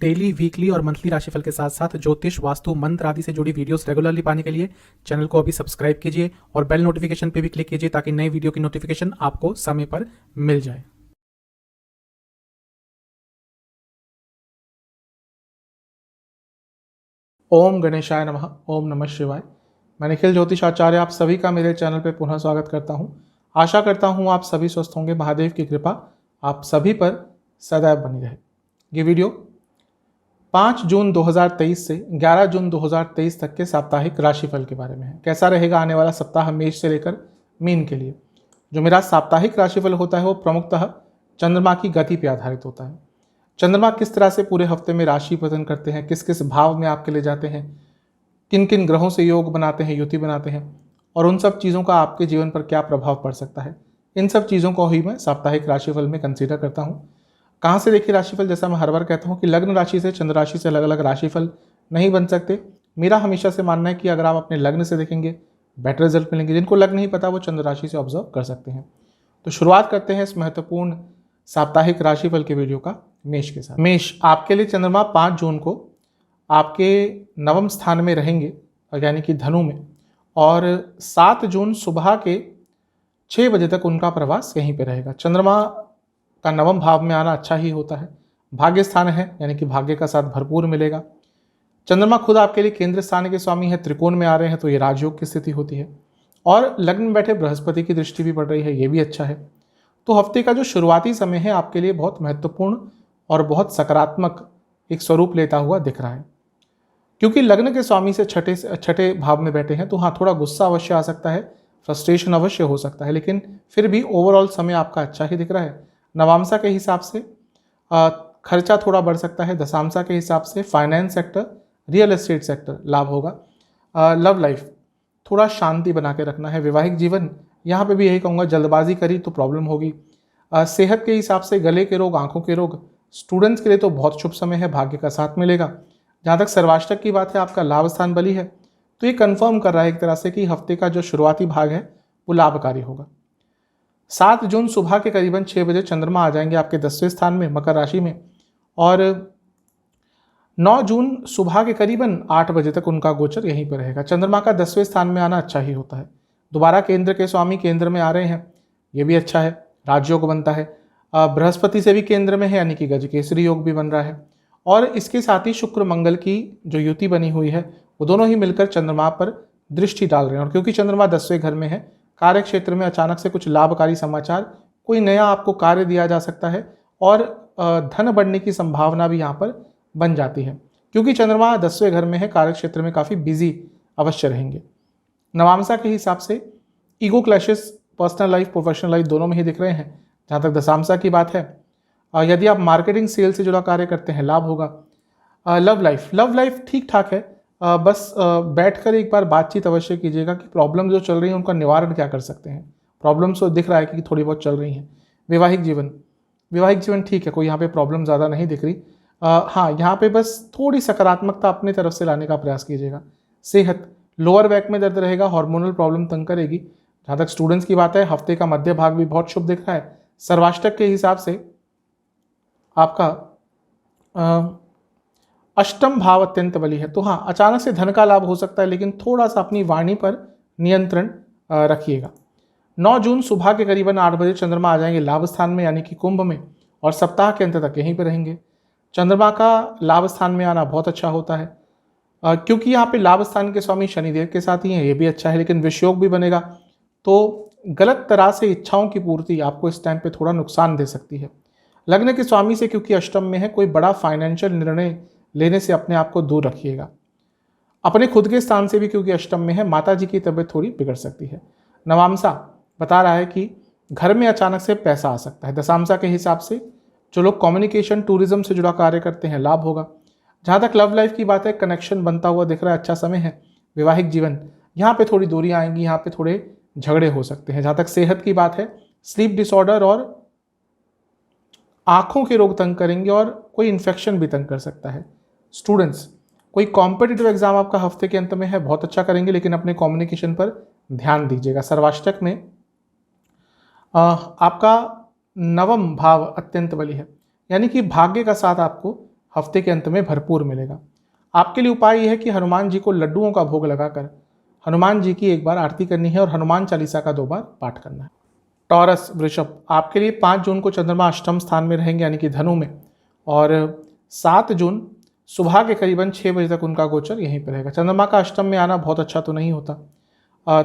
Daily, weekly और monthly राशिफल के साथ साथ ज्योतिष, वास्तु, मंत्र आदि से जुड़ी वीडियोस रेगुलरली पाने के लिए चैनल को अभी सब्सक्राइब कीजिए और बेल नोटिफिकेशन पे भी क्लिक कीजिए ताकि नई वीडियो की नोटिफिकेशन आपको समय पर मिल जाए। ओम गणेशाय नमः। ओम नमः शिवाय। मैं निखिल ज्योतिष आचार्य आप सभी का मेरे चैनल पर पुनः स्वागत करता हूं। आशा करता हूं आप सभी स्वस्थ होंगे। महादेव की कृपा आप सभी पर सदैव बनी रहे। ये वीडियो 5 जून 2023 से 11 जून 2023 तक के साप्ताहिक राशिफल के बारे में है। कैसा रहेगा आने वाला सप्ताह मेष से लेकर मीन के लिए। जो मेरा साप्ताहिक राशिफल होता है वो प्रमुखतः चंद्रमा की गति पर आधारित होता है। चंद्रमा किस तरह से पूरे हफ्ते में राशि पतन करते हैं, किस किस भाव में आपके ले जाते हैं, किन किन ग्रहों से योग बनाते हैं, युति बनाते हैं, और उन सब चीज़ों का आपके जीवन पर क्या प्रभाव पड़ सकता है, इन सब चीज़ों को ही मैं साप्ताहिक राशिफल में कंसीडर करता हूँ। कहाँ से देखिए राशिफल, जैसा मैं हर बार कहता हूँ कि लग्न राशि से, चंद्र राशि से अलग अलग राशिफल नहीं बन सकते। मेरा हमेशा से मानना है कि अगर आप अपने लग्न से देखेंगे बेटर रिजल्ट मिलेंगे। जिनको लग्न नहीं पता वो चंद्र राशि से ऑब्जर्व कर सकते हैं। तो शुरुआत करते हैं इस महत्वपूर्ण साप्ताहिक राशिफल के वीडियो का मेष के साथ। मेष, आपके लिए चंद्रमा 5 जून को आपके नवम स्थान में रहेंगे, यानी कि धनु में, और 7 जून सुबह के 6 बजे तक उनका प्रवास यहीं पे रहेगा। चंद्रमा का नवम भाव में आना अच्छा ही होता है। भाग्य स्थान है, यानी कि भाग्य का साथ भरपूर मिलेगा। चंद्रमा खुद आपके लिए केंद्र स्थान के स्वामी है, त्रिकोण में आ रहे हैं तो ये राजयोग की स्थिति होती है, और लग्न में बैठे बृहस्पति की दृष्टि भी पड़ रही है, ये भी अच्छा है। तो हफ्ते का जो शुरुआती समय है आपके लिए बहुत महत्वपूर्ण और बहुत सकारात्मक एक स्वरूप लेता हुआ दिख रहा है। क्योंकि लग्न के स्वामी से छठे भाव में बैठे हैं तो हाँ, थोड़ा गुस्सा अवश्य आ सकता है, फ्रस्ट्रेशन अवश्य हो सकता है, लेकिन फिर भी ओवरऑल समय आपका अच्छा ही दिख रहा है। नवांशा के हिसाब से खर्चा थोड़ा बढ़ सकता है। दशांशा के हिसाब से finance sector, real estate sector लाभ होगा। लव लाइफ थोड़ा शांति बना के रखना है। वैवाहिक जीवन यहाँ पे भी यही कहूँगा, जल्दबाजी करी तो प्रॉब्लम होगी। सेहत के हिसाब से गले के रोग, आंखों के रोग, स्टूडेंट्स के लिए तो बहुत शुभ समय है, भाग्य का साथ मिलेगा। जहाँ तक सर्वाष्टक की बात है, आपका लाभ स्थान बली है, तो ये कंफर्म कर रहा है एक तरह से कि हफ्ते का जो शुरुआती भाग है वो लाभकारी होगा। 7 जून सुबह के करीबन 6 बजे चंद्रमा आ जाएंगे आपके 10वें स्थान में, मकर राशि में, और 9 जून सुबह के करीबन 8 बजे तक उनका गोचर यहीं पर रहेगा। चंद्रमा का 10वें स्थान में आना अच्छा ही होता है। दोबारा केंद्र के स्वामी केंद्र में आ रहे हैं, ये भी अच्छा है, राजयोग बनता है। बृहस्पति से भी केंद्र में है, यानी कि गजकेसरी योग भी बन रहा है, और इसके साथ ही शुक्र मंगल की जो युति बनी हुई है वो दोनों ही मिलकर चंद्रमा पर दृष्टि डाल रहे हैं। और क्योंकि चंद्रमा 10वें घर में है, कार्य क्षेत्र में अचानक से कुछ लाभकारी समाचार, कोई नया आपको कार्य दिया जा सकता है, और धन बढ़ने की संभावना भी यहाँ पर बन जाती है। क्योंकि चंद्रमा 10वें घर में है, कार्य क्षेत्र में काफ़ी बिजी अवश्य रहेंगे। नवांशा के हिसाब से ego clashes personal life professional life दोनों में ही दिख रहे हैं। जहाँ तक दशांशा की बात है, यदि आप मार्केटिंग सेल से जुड़ा कार्य करते हैं लाभ होगा। लव लाइफ ठीक ठाक है। बस बैठकर एक बार बातचीत अवश्य कीजिएगा कि प्रॉब्लम जो चल रही है उनका निवारण क्या कर सकते हैं। प्रॉब्लम्स तो दिख रहा है कि थोड़ी बहुत चल रही हैं। वैवाहिक जीवन ठीक है, कोई यहाँ पे प्रॉब्लम ज़्यादा नहीं दिख रही। हाँ, यहाँ पे बस थोड़ी सकारात्मकता अपनी तरफ से लाने का प्रयास कीजिएगा। सेहत, लोअर बैक में दर्द रहेगा, हार्मोनल प्रॉब्लम तंग करेगी। जहाँ तक स्टूडेंट्स की बात है, हफ्ते का मध्य भाग भी बहुत शुभ दिख रहा है। सर्वाष्टक के हिसाब से आपका अष्टम भाव अत्यंत बली है, तो हाँ, अचानक से धन का लाभ हो सकता है, लेकिन थोड़ा सा अपनी वाणी पर नियंत्रण रखिएगा। 9 जून सुबह के करीबन 8 बजे चंद्रमा आ जाएंगे लाभ स्थान में, यानी कि कुंभ में, और सप्ताह के अंत तक यहीं पर रहेंगे। चंद्रमा का लाभ स्थान में आना बहुत अच्छा होता है, क्योंकि यहाँ पे लाभ स्थान के स्वामी शनिदेव के साथ ही हैं, ये भी अच्छा है, लेकिन विषयोग भी बनेगा, तो गलत तरह से इच्छाओं की पूर्ति आपको इस टाइम पे थोड़ा नुकसान दे सकती है। लग्न के स्वामी से क्योंकि अष्टम में है, कोई बड़ा फाइनेंशियल निर्णय लेने से अपने आप को दूर रखिएगा। अपने खुद के स्थान से भी क्योंकि अष्टम में है, माता जी की तबीयत थोड़ी बिगड़ सकती है। नवांशा बता रहा है कि घर में अचानक से पैसा आ सकता है। दशांशा के हिसाब से जो लोग कम्युनिकेशन टूरिज्म से जुड़ा कार्य करते हैं लाभ होगा। जहाँ तक लव लाइफ की बात है, कनेक्शन बनता हुआ दिख रहा है, अच्छा समय है। वैवाहिक जीवन, यहाँ पे थोड़ी दूरियाँ आएंगी, यहाँ पे थोड़े झगड़े हो सकते हैं। जहाँ तक सेहत की बात है, स्लीप डिसऑर्डर और आँखों के रोग तंग करेंगे, और कोई इन्फेक्शन भी तंग कर सकता है। स्टूडेंट्स, कोई कॉम्पिटिटिव एग्जाम आपका हफ्ते के अंत में है, बहुत अच्छा करेंगे, लेकिन अपने कम्युनिकेशन पर ध्यान दीजिएगा। सर्वाष्टक में आपका नवम भाव अत्यंत बली है, यानी कि भाग्य का साथ आपको हफ्ते के अंत में भरपूर मिलेगा। आपके लिए उपाय यह है कि हनुमान जी को लड्डुओं का भोग लगाकर हनुमान जी की एक बार आरती करनी है और हनुमान चालीसा का 2 बार पाठ करना है। टॉरस वृषभ, आपके लिए 5 जून को चंद्रमा अष्टम स्थान में रहेंगे यानी कि धनु में, और 7 जून सुबह के करीबन 6 बजे तक उनका गोचर यहीं पर रहेगा। चंद्रमा का अष्टम में आना बहुत अच्छा तो नहीं होता,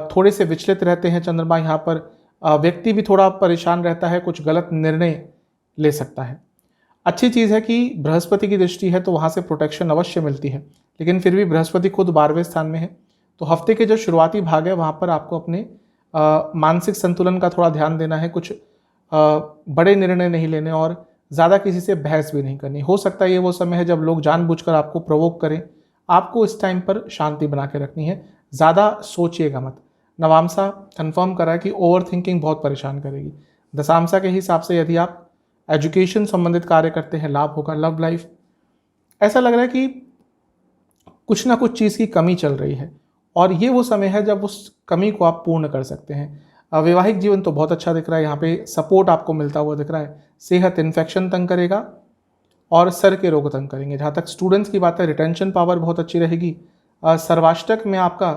थोड़े से विचलित रहते हैं चंद्रमा यहाँ पर। व्यक्ति भी थोड़ा परेशान रहता है, कुछ गलत निर्णय ले सकता है। अच्छी चीज़ है कि बृहस्पति की दृष्टि है तो वहाँ से प्रोटेक्शन अवश्य मिलती है, लेकिन फिर भी बृहस्पति खुद 12वें स्थान में है, तो हफ्ते के जो शुरुआती भाग है वहाँ पर आपको अपने मानसिक संतुलन का थोड़ा ध्यान देना है। कुछ बड़े निर्णय नहीं लेने और ज़्यादा किसी से बहस भी नहीं करनी। हो सकता है ये वो समय है जब लोग जानबूझकर आपको प्रोवोक करें, आपको इस टाइम पर शांति बना के रखनी है, ज़्यादा सोचिएगा मत। नवामसा कंफर्म करा है कि ओवर थिंकिंग बहुत परेशान करेगी। दशामसा के हिसाब से यदि आप एजुकेशन संबंधित कार्य करते हैं लाभ होगा। लव लाइफ, ऐसा लग रहा है कि कुछ ना कुछ चीज़ की कमी चल रही है और ये वो समय है जब उस कमी को आप पूर्ण कर सकते हैं। वैवाहिक जीवन तो बहुत अच्छा दिख रहा है, यहाँ पे सपोर्ट आपको मिलता हुआ दिख रहा है। सेहत, इन्फेक्शन तंग करेगा और सर के रोग तंग करेंगे। जहाँ तक स्टूडेंट्स की बात है, रिटेंशन पावर बहुत अच्छी रहेगी। सर्वाष्टक में आपका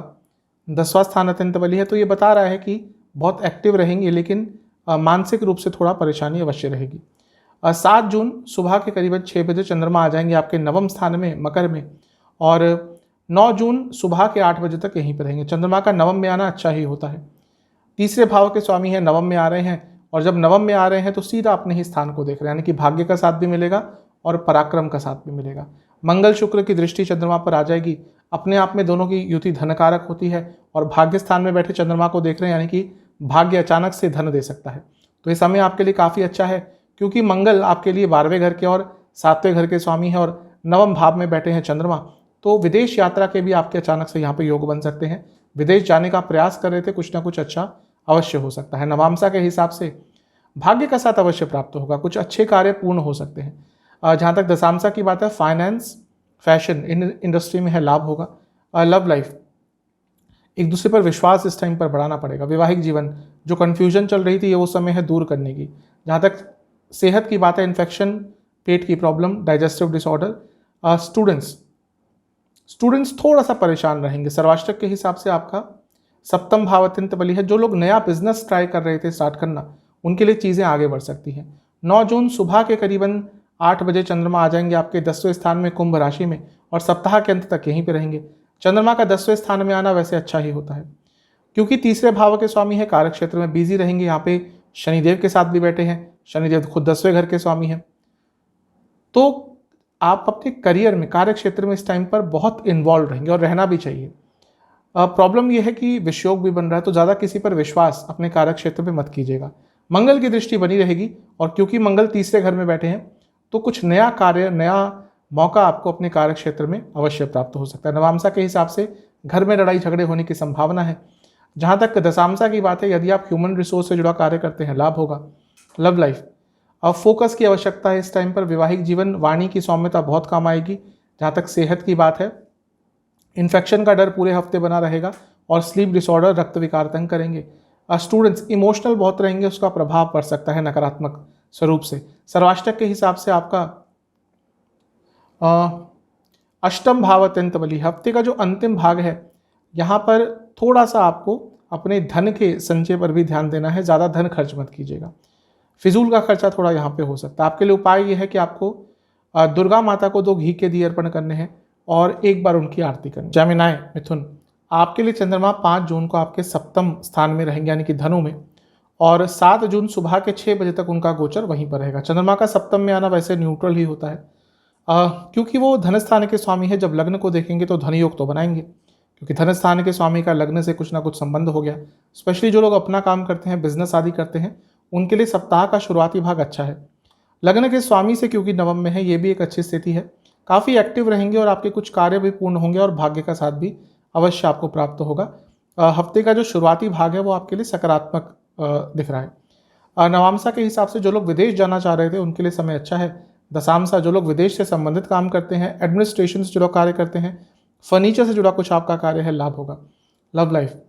10वां स्थान अत्यंत बली है, तो ये बता रहा है कि बहुत एक्टिव रहेंगे, लेकिन मानसिक रूप से थोड़ा परेशानी अवश्य रहेगी। 7 जून सुबह के करीबन 6 बजे चंद्रमा आ जाएंगे आपके 9वें स्थान में मकर में, और 9 जून सुबह के 8 बजे तक यहीं पर रहेंगे। चंद्रमा का 9वें में आना अच्छा ही होता है। तीसरे भाव के स्वामी हैं, 9वें में आ रहे हैं, और जब 9वें में आ रहे हैं तो सीधा अपने ही स्थान को देख रहे हैं, यानी कि भाग्य का साथ भी मिलेगा और पराक्रम का साथ भी मिलेगा। मंगल शुक्र की दृष्टि चंद्रमा पर आ जाएगी। अपने आप में दोनों की युति धनकारक होती है और भाग्य स्थान में बैठे चंद्रमा को देख रहे हैं, यानी कि भाग्य अचानक से धन दे सकता है। तो ये समय आपके लिए काफ़ी अच्छा है, क्योंकि मंगल आपके लिए 12वें घर के और 7वें घर के स्वामी हैं और 9वें भाव में बैठे हैं चंद्रमा। तो विदेश यात्रा के भी आपके अचानक से यहाँ पे योग बन सकते हैं। विदेश जाने का प्रयास कर रहे थे, कुछ ना कुछ अच्छा अवश्य हो सकता है। नवामसा के हिसाब से भाग्य का साथ अवश्य प्राप्त होगा, कुछ अच्छे कार्य पूर्ण हो सकते हैं। जहाँ तक दशामसा की बात है, फाइनेंस, फैशन इंडस्ट्री में है, लाभ होगा। लव लाइफ, एक दूसरे पर विश्वास इस टाइम पर बढ़ाना पड़ेगा। वैवाहिक जीवन, जो कन्फ्यूजन चल रही थी ये वो समय है दूर करने की। जहाँ तक सेहत की बात है, इन्फेक्शन, पेट की प्रॉब्लम, डाइजेस्टिव डिसऑर्डर। स्टूडेंट्स थोड़ा सा परेशान रहेंगे। सर्वाष्टक के हिसाब से आपका 7वां भाव अत्यंत बली है। जो लोग नया बिजनेस ट्राई कर रहे थे स्टार्ट करना, उनके लिए चीज़ें आगे बढ़ सकती हैं। 9 जून सुबह के करीबन 8 बजे चंद्रमा आ जाएंगे आपके 10वें स्थान में कुंभ राशि में, और सप्ताह के अंत तक यहीं पे रहेंगे। चंद्रमा का 10वें स्थान में आना वैसे अच्छा ही होता है, क्योंकि तीसरे भाव के स्वामी है, कार्य क्षेत्र में बिजी रहेंगे। यहाँ पे शनिदेव के साथ भी बैठे हैं, शनिदेव खुद 10वें घर के स्वामी हैं। तो आप अपने करियर में, कार्य क्षेत्र में इस टाइम पर बहुत इन्वॉल्व रहेंगे और रहना भी चाहिए। प्रॉब्लम यह है कि विषयोग भी बन रहा है, तो ज़्यादा किसी पर विश्वास अपने कार्य क्षेत्र में मत कीजिएगा। मंगल की दृष्टि बनी रहेगी, और क्योंकि मंगल तीसरे घर में बैठे हैं तो कुछ नया कार्य, नया मौका आपको अपने कार्य क्षेत्र में अवश्य प्राप्त हो सकता है। नवामसा के हिसाब से घर में लड़ाई झगड़े होने की संभावना है। जहाँ तक दशामसा की बात है, यदि आप ह्यूमन रिसोर्स से जुड़ा कार्य करते हैं, लाभ होगा। लव लाइफ, अब फोकस की आवश्यकता है इस टाइम पर। वैवाहिक जीवन, वाणी की सौम्यता बहुत काम आएगी। जहाँ तक सेहत की बात है, इन्फेक्शन का डर पूरे हफ्ते बना रहेगा और स्लीप डिसऑर्डर, रक्त विकार तंग करेंगे। स्टूडेंट्स इमोशनल बहुत रहेंगे, उसका प्रभाव पड़ सकता है नकारात्मक स्वरूप से। सर्वाष्टक के हिसाब से आपका 8वां भाव अत्यंत बली। हफ्ते का जो अंतिम भाग है, यहाँ पर थोड़ा सा आपको अपने धन के संचय पर भी ध्यान देना है। ज़्यादा धन खर्च मत कीजिएगा, फिजूल का खर्चा थोड़ा यहाँ पे हो सकता है। आपके लिए उपाय ये है कि आपको दुर्गा माता को 2 घी के दिए अर्पण करने हैं और एक बार उनकी आरती करनी। जैमिनाय मिथुन, आपके लिए चंद्रमा 5 जून को आपके 7वें स्थान में रहेंगे, यानी कि धनु में, और 7 जून सुबह के 6 बजे तक उनका गोचर वहीं पर रहेगा। चंद्रमा का 7वें में आना वैसे न्यूट्रल ही होता है, क्योंकि वो धन स्थान के स्वामी है। जब लग्न को देखेंगे तो धन योग तो बनाएंगे, क्योंकि धन स्थान के स्वामी का लग्न से कुछ ना कुछ संबंध हो गया। स्पेशली जो लोग अपना काम करते हैं, बिजनेस आदि करते हैं, उनके लिए सप्ताह का शुरुआती भाग अच्छा है। लग्न के स्वामी से क्योंकि नवम में है, ये भी एक अच्छी स्थिति है। काफ़ी एक्टिव रहेंगे और आपके कुछ कार्य भी पूर्ण होंगे और भाग्य का साथ भी अवश्य आपको प्राप्त होगा। हफ्ते का जो शुरुआती भाग है वो आपके लिए सकारात्मक दिख रहा है। नवामसा के हिसाब से जो लोग विदेश जाना चाह रहे थे उनके लिए समय अच्छा है। दशामसा, जो लोग विदेश से संबंधित काम करते हैं, एडमिनिस्ट्रेशन से जुड़ा कार्य करते हैं, फर्नीचर से जुड़ा कुछ आपका कार्य है, लाभ होगा। लव लाइफ,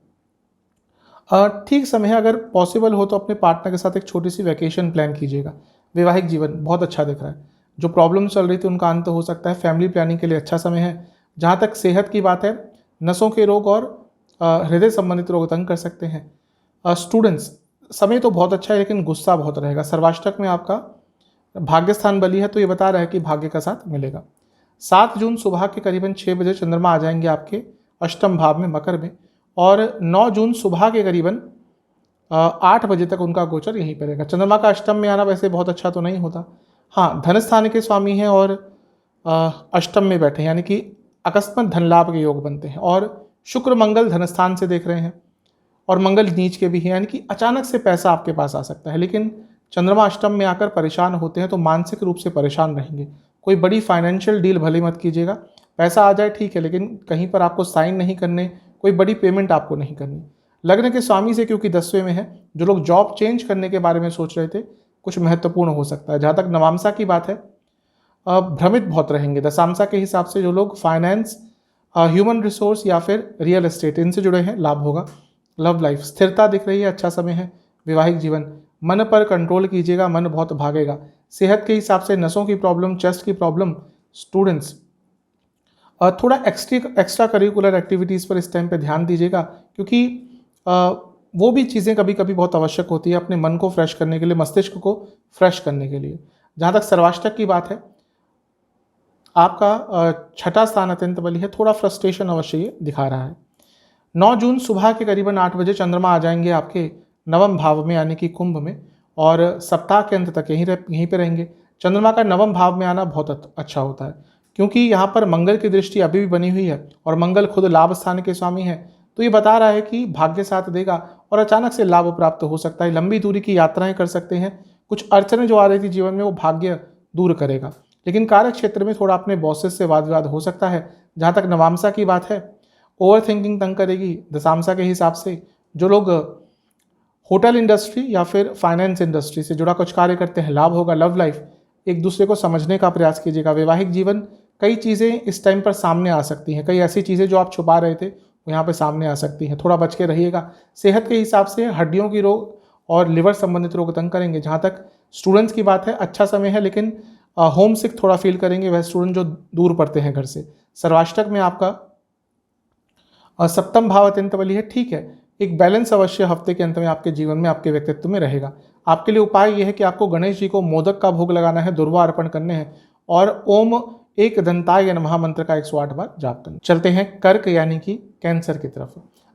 ठीक समय है। अगर पॉसिबल हो तो अपने पार्टनर के साथ एक छोटी सी वैकेशन प्लान कीजिएगा। वैवाहिक जीवन बहुत अच्छा दिख रहा है। जो प्रॉब्लम चल रही थी उनका अंत हो सकता है। फैमिली प्लानिंग के लिए अच्छा समय है। जहाँ तक सेहत की बात है, नसों के रोग और हृदय संबंधित रोग तंग कर सकते हैं। स्टूडेंट्स, समय तो बहुत अच्छा है लेकिन गुस्सा बहुत रहेगा। सर्वाष्टक में आपका भाग्य स्थान बली है, तो ये बता रहा है कि भाग्य का साथ मिलेगा। 7 जून सुबह के करीबन 6 बजे चंद्रमा आ जाएंगे आपके अष्टम भाव में मकर में, और 9 जून सुबह के करीबन 8 बजे तक उनका गोचर यहीं पर रहेगा। चंद्रमा का अष्टम में आना वैसे बहुत अच्छा तो नहीं होता। हाँ, धन स्थान के स्वामी हैं और अष्टम में बैठे हैं, यानी कि अकस्मात धन लाभ के योग बनते हैं। और शुक्र मंगल धन स्थान से देख रहे हैं और मंगल नीच के भी हैं, यानी कि अचानक से पैसा आपके पास आ सकता है। लेकिन चंद्रमा अष्टम में आकर परेशान होते हैं तो मानसिक रूप से परेशान रहेंगे। कोई बड़ी फाइनेंशियल डील भले मत कीजिएगा। पैसा आ जाए ठीक है, लेकिन कहीं पर आपको साइन नहीं करने, कोई बड़ी पेमेंट आपको नहीं करनी। लग्न के स्वामी से क्योंकि 10वें में है, जो लोग जॉब चेंज करने के बारे में सोच रहे थे कुछ महत्वपूर्ण हो सकता है। जहाँ तक नवामसा की बात है, भ्रमित बहुत रहेंगे। दशामसा के हिसाब से जो लोग फाइनेंस, ह्यूमन रिसोर्स या फिर रियल एस्टेट इनसे जुड़े हैं, लाभ होगा। लव लाइफ स्थिरता दिख रही है, अच्छा समय है। वैवाहिक जीवन, मन पर कंट्रोल कीजिएगा, मन बहुत भागेगा। सेहत के हिसाब से नसों की प्रॉब्लम, चेस्ट की प्रॉब्लम। स्टूडेंट्स, थोड़ा एक्स्ट्रा करिकुलर एक्टिविटीज़ पर इस टाइम पे ध्यान दीजिएगा, क्योंकि वो भी चीज़ें कभी कभी बहुत आवश्यक होती है अपने मन को फ्रेश करने के लिए, मस्तिष्क को फ्रेश करने के लिए। जहाँ तक सर्वाष्टक की बात है, आपका छठा स्थान अत्यंत बली है, थोड़ा फ्रस्ट्रेशन अवश्य ये दिखा रहा है। 9 जून सुबह के करीबन 8 बजे चंद्रमा आ जाएंगे आपके नवम भाव में, यानी कि कुंभ में, और सप्ताह के अंत तक यहीं पे रहेंगे। चंद्रमा का नवम भाव में आना बहुत अच्छा होता है, क्योंकि यहाँ पर मंगल की दृष्टि अभी भी बनी हुई है और मंगल खुद लाभ स्थान के स्वामी है। तो ये बता रहा है कि भाग्य साथ देगा और अचानक से लाभ प्राप्त हो सकता है। लंबी दूरी की यात्राएं कर सकते हैं। कुछ अड़चनें जो आ रही थी जीवन में वो भाग्य दूर करेगा। लेकिन कार्य क्षेत्र में थोड़ा अपने बॉसेस से वाद विवाद हो सकता है। जहाँ तक नवामसा की बात है, ओवर थिंकिंग तंग करेगी। दशामसा के हिसाब से जो लोग होटल इंडस्ट्री या फिर फाइनेंस इंडस्ट्री से जुड़ा कुछ कार्य करते हैं, लाभ होगा। लव लाइफ, एक दूसरे को समझने का प्रयास कीजिएगा। वैवाहिक जीवन, कई चीज़ें इस टाइम पर सामने आ सकती हैं। कई ऐसी चीज़ें जो आप छुपा रहे थे वो यहाँ पे सामने आ सकती हैं, थोड़ा बच के रहिएगा। सेहत के हिसाब से हड्डियों की रोग और लिवर संबंधित रोग तंग करेंगे। जहाँ तक स्टूडेंट्स की बात है, अच्छा समय है, लेकिन होम सिक थोड़ा फील करेंगे वह स्टूडेंट जो दूर पड़ते हैं घर से। सर्वाष्टक में आपका सप्तम भाव अत्यंत बली है, ठीक है। एक बैलेंस अवश्य हफ्ते के अंत में आपके जीवन में, आपके व्यक्तित्व में रहेगा। आपके लिए उपाय यह है कि आपको गणेश जी को मोदक का भोग लगाना है, दुर्वा अर्पण करने हैं और ओम एक दंताय नमः मंत्र का 108 बार जाप करना। चलते हैं कर्क यानी कि कैंसर की तरफ।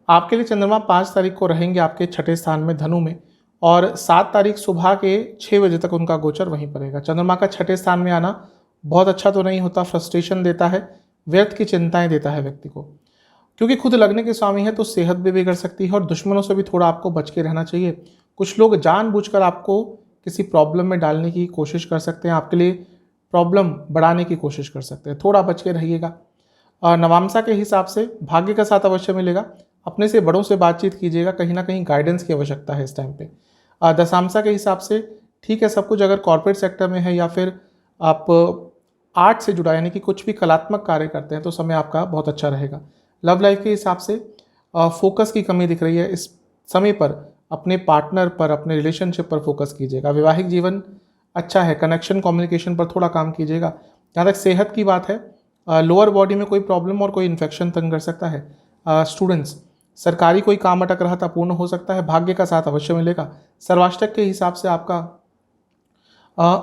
आपके लिए चंद्रमा 5 तारीख को रहेंगे आपके छठे स्थान में धनु में, और 7 तारीख सुबह के 6 बजे तक उनका गोचर वहीं पर रहेगा। चंद्रमा का छठे स्थान में आना बहुत अच्छा तो नहीं होता, फ्रस्ट्रेशन देता है, व्यर्थ की चिंताएं देता है व्यक्ति को। क्योंकि खुद लगने के स्वामी है तो सेहत भी बिगड़ सकती है और दुश्मनों से भी थोड़ा आपको बच के रहना चाहिए। कुछ लोग जानबूझकर आपको किसी प्रॉब्लम में डालने की कोशिश कर सकते हैं, आपके लिए प्रॉब्लम बढ़ाने की कोशिश कर सकते हैं, थोड़ा बच के रहिएगा। नवामसा के हिसाब से भाग्य का साथ अवश्य मिलेगा। अपने से बड़ों से बातचीत कीजिएगा, कहीं ना कहीं गाइडेंस की आवश्यकता है इस टाइम पे। दशामसा के हिसाब से ठीक है सब कुछ। अगर कॉर्पोरेट सेक्टर में है या फिर आप आर्ट से जुड़ा यानी कि कुछ भी कलात्मक कार्य करते हैं तो समय आपका बहुत अच्छा रहेगा। लव लाइफ के हिसाब से फोकस की कमी दिख रही है इस समय पर। अपने पार्टनर पर, अपने रिलेशनशिप पर फोकस कीजिएगा। वैवाहिक जीवन अच्छा है, कनेक्शन कम्युनिकेशन पर थोड़ा काम कीजिएगा। जहाँ तक सेहत की बात है, लोअर बॉडी में कोई प्रॉब्लम और कोई इन्फेक्शन तंग कर सकता है। स्टूडेंट्स, सरकारी कोई काम अटक रहा था, पूर्ण हो सकता है, भाग्य का साथ अवश्य मिलेगा। सर्वाष्टक के हिसाब से आपका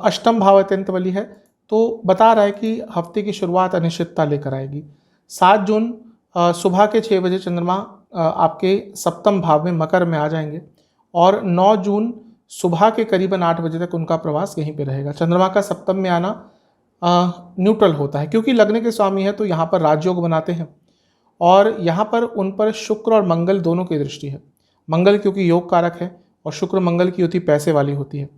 अष्टम भाव अत्यंत बली है, तो बता रहा है कि हफ्ते की शुरुआत अनिश्चितता लेकर आएगी। 7 जून सुबह के 6 बजे चंद्रमा आपके सप्तम भाव में मकर में आ जाएंगे और 9 जून सुबह के करीबन 8 बजे तक उनका प्रवास यहीं पे रहेगा। चंद्रमा का सप्तम में आना न्यूट्रल होता है, क्योंकि लगने के स्वामी है तो यहाँ पर राजयोग बनाते हैं और यहाँ पर उन पर शुक्र और मंगल दोनों की दृष्टि है। मंगल क्योंकि योग कारक है और शुक्र मंगल की युति पैसे वाली होती है।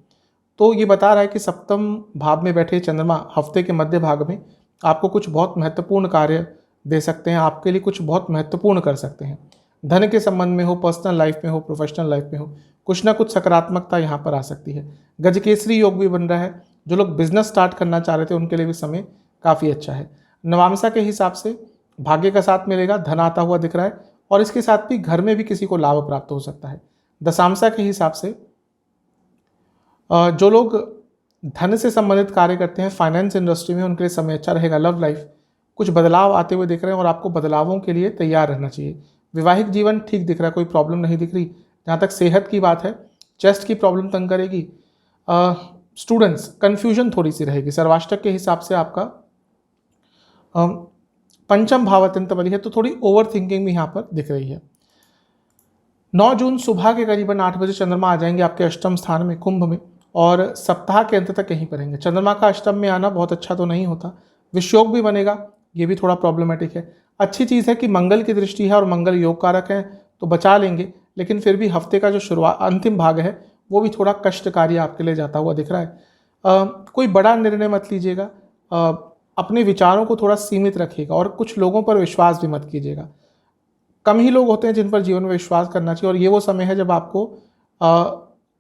तो ये बता रहा है कि सप्तम भाव में बैठे चंद्रमा हफ्ते के मध्य भाग में आपको कुछ बहुत महत्वपूर्ण कार्य दे सकते हैं, आपके लिए कुछ बहुत महत्वपूर्ण कर सकते हैं। धन के संबंध में हो, पर्सनल लाइफ में हो, प्रोफेशनल लाइफ में हो, कुछ ना कुछ सकारात्मकता यहाँ पर आ सकती है। गजकेसरी योग भी बन रहा है। जो लोग बिजनेस स्टार्ट करना चाह रहे थे उनके लिए भी समय काफ़ी अच्छा है। नवामसा के हिसाब से भाग्य का साथ मिलेगा, धन आता हुआ दिख रहा है और इसके साथ भी घर में भी किसी को लाभ प्राप्त हो सकता है। दशामसा के हिसाब से जो लोग धन से संबंधित कार्य करते हैं, फाइनेंस इंडस्ट्री में, उनके लिए समय अच्छा रहेगा। लव लाइफ कुछ बदलाव आते हुए दिख रहे हैं और आपको बदलावों के लिए तैयार रहना चाहिए। वैवाहिक जीवन ठीक दिख रहा है, कोई प्रॉब्लम नहीं दिख रही। जहाँ तक सेहत की बात है, चेस्ट की प्रॉब्लम तंग करेगी। स्टूडेंट्स कन्फ्यूजन थोड़ी सी रहेगी। सर्वाष्टक के हिसाब से आपका पंचम भाव अत्यंत बली है, तो थोड़ी ओवर थिंकिंग भी यहाँ पर दिख रही है। 9 जून सुबह के करीबन 8 बजे चंद्रमा आ जाएंगे आपके अष्टम स्थान में, कुंभ में, और सप्ताह के अंत तक यहीं पर रहेंगे। चंद्रमा का अष्टम में आना बहुत अच्छा तो नहीं होता, विषयोग भी बनेगा, ये भी थोड़ा प्रॉब्लमेटिक है। अच्छी चीज़ है कि मंगल की दृष्टि है और मंगल योग कारक है, तो बचा लेंगे, लेकिन फिर भी हफ्ते का जो शुरुआत अंतिम भाग है वो भी थोड़ा कष्टकारी आपके लिए जाता हुआ दिख रहा है। कोई बड़ा निर्णय मत लीजिएगा, अपने विचारों को थोड़ा सीमित रखिएगा और कुछ लोगों पर विश्वास भी मत कीजिएगा। कम ही लोग होते हैं जिन पर जीवन में विश्वास करना चाहिए, और ये वो समय है जब आपको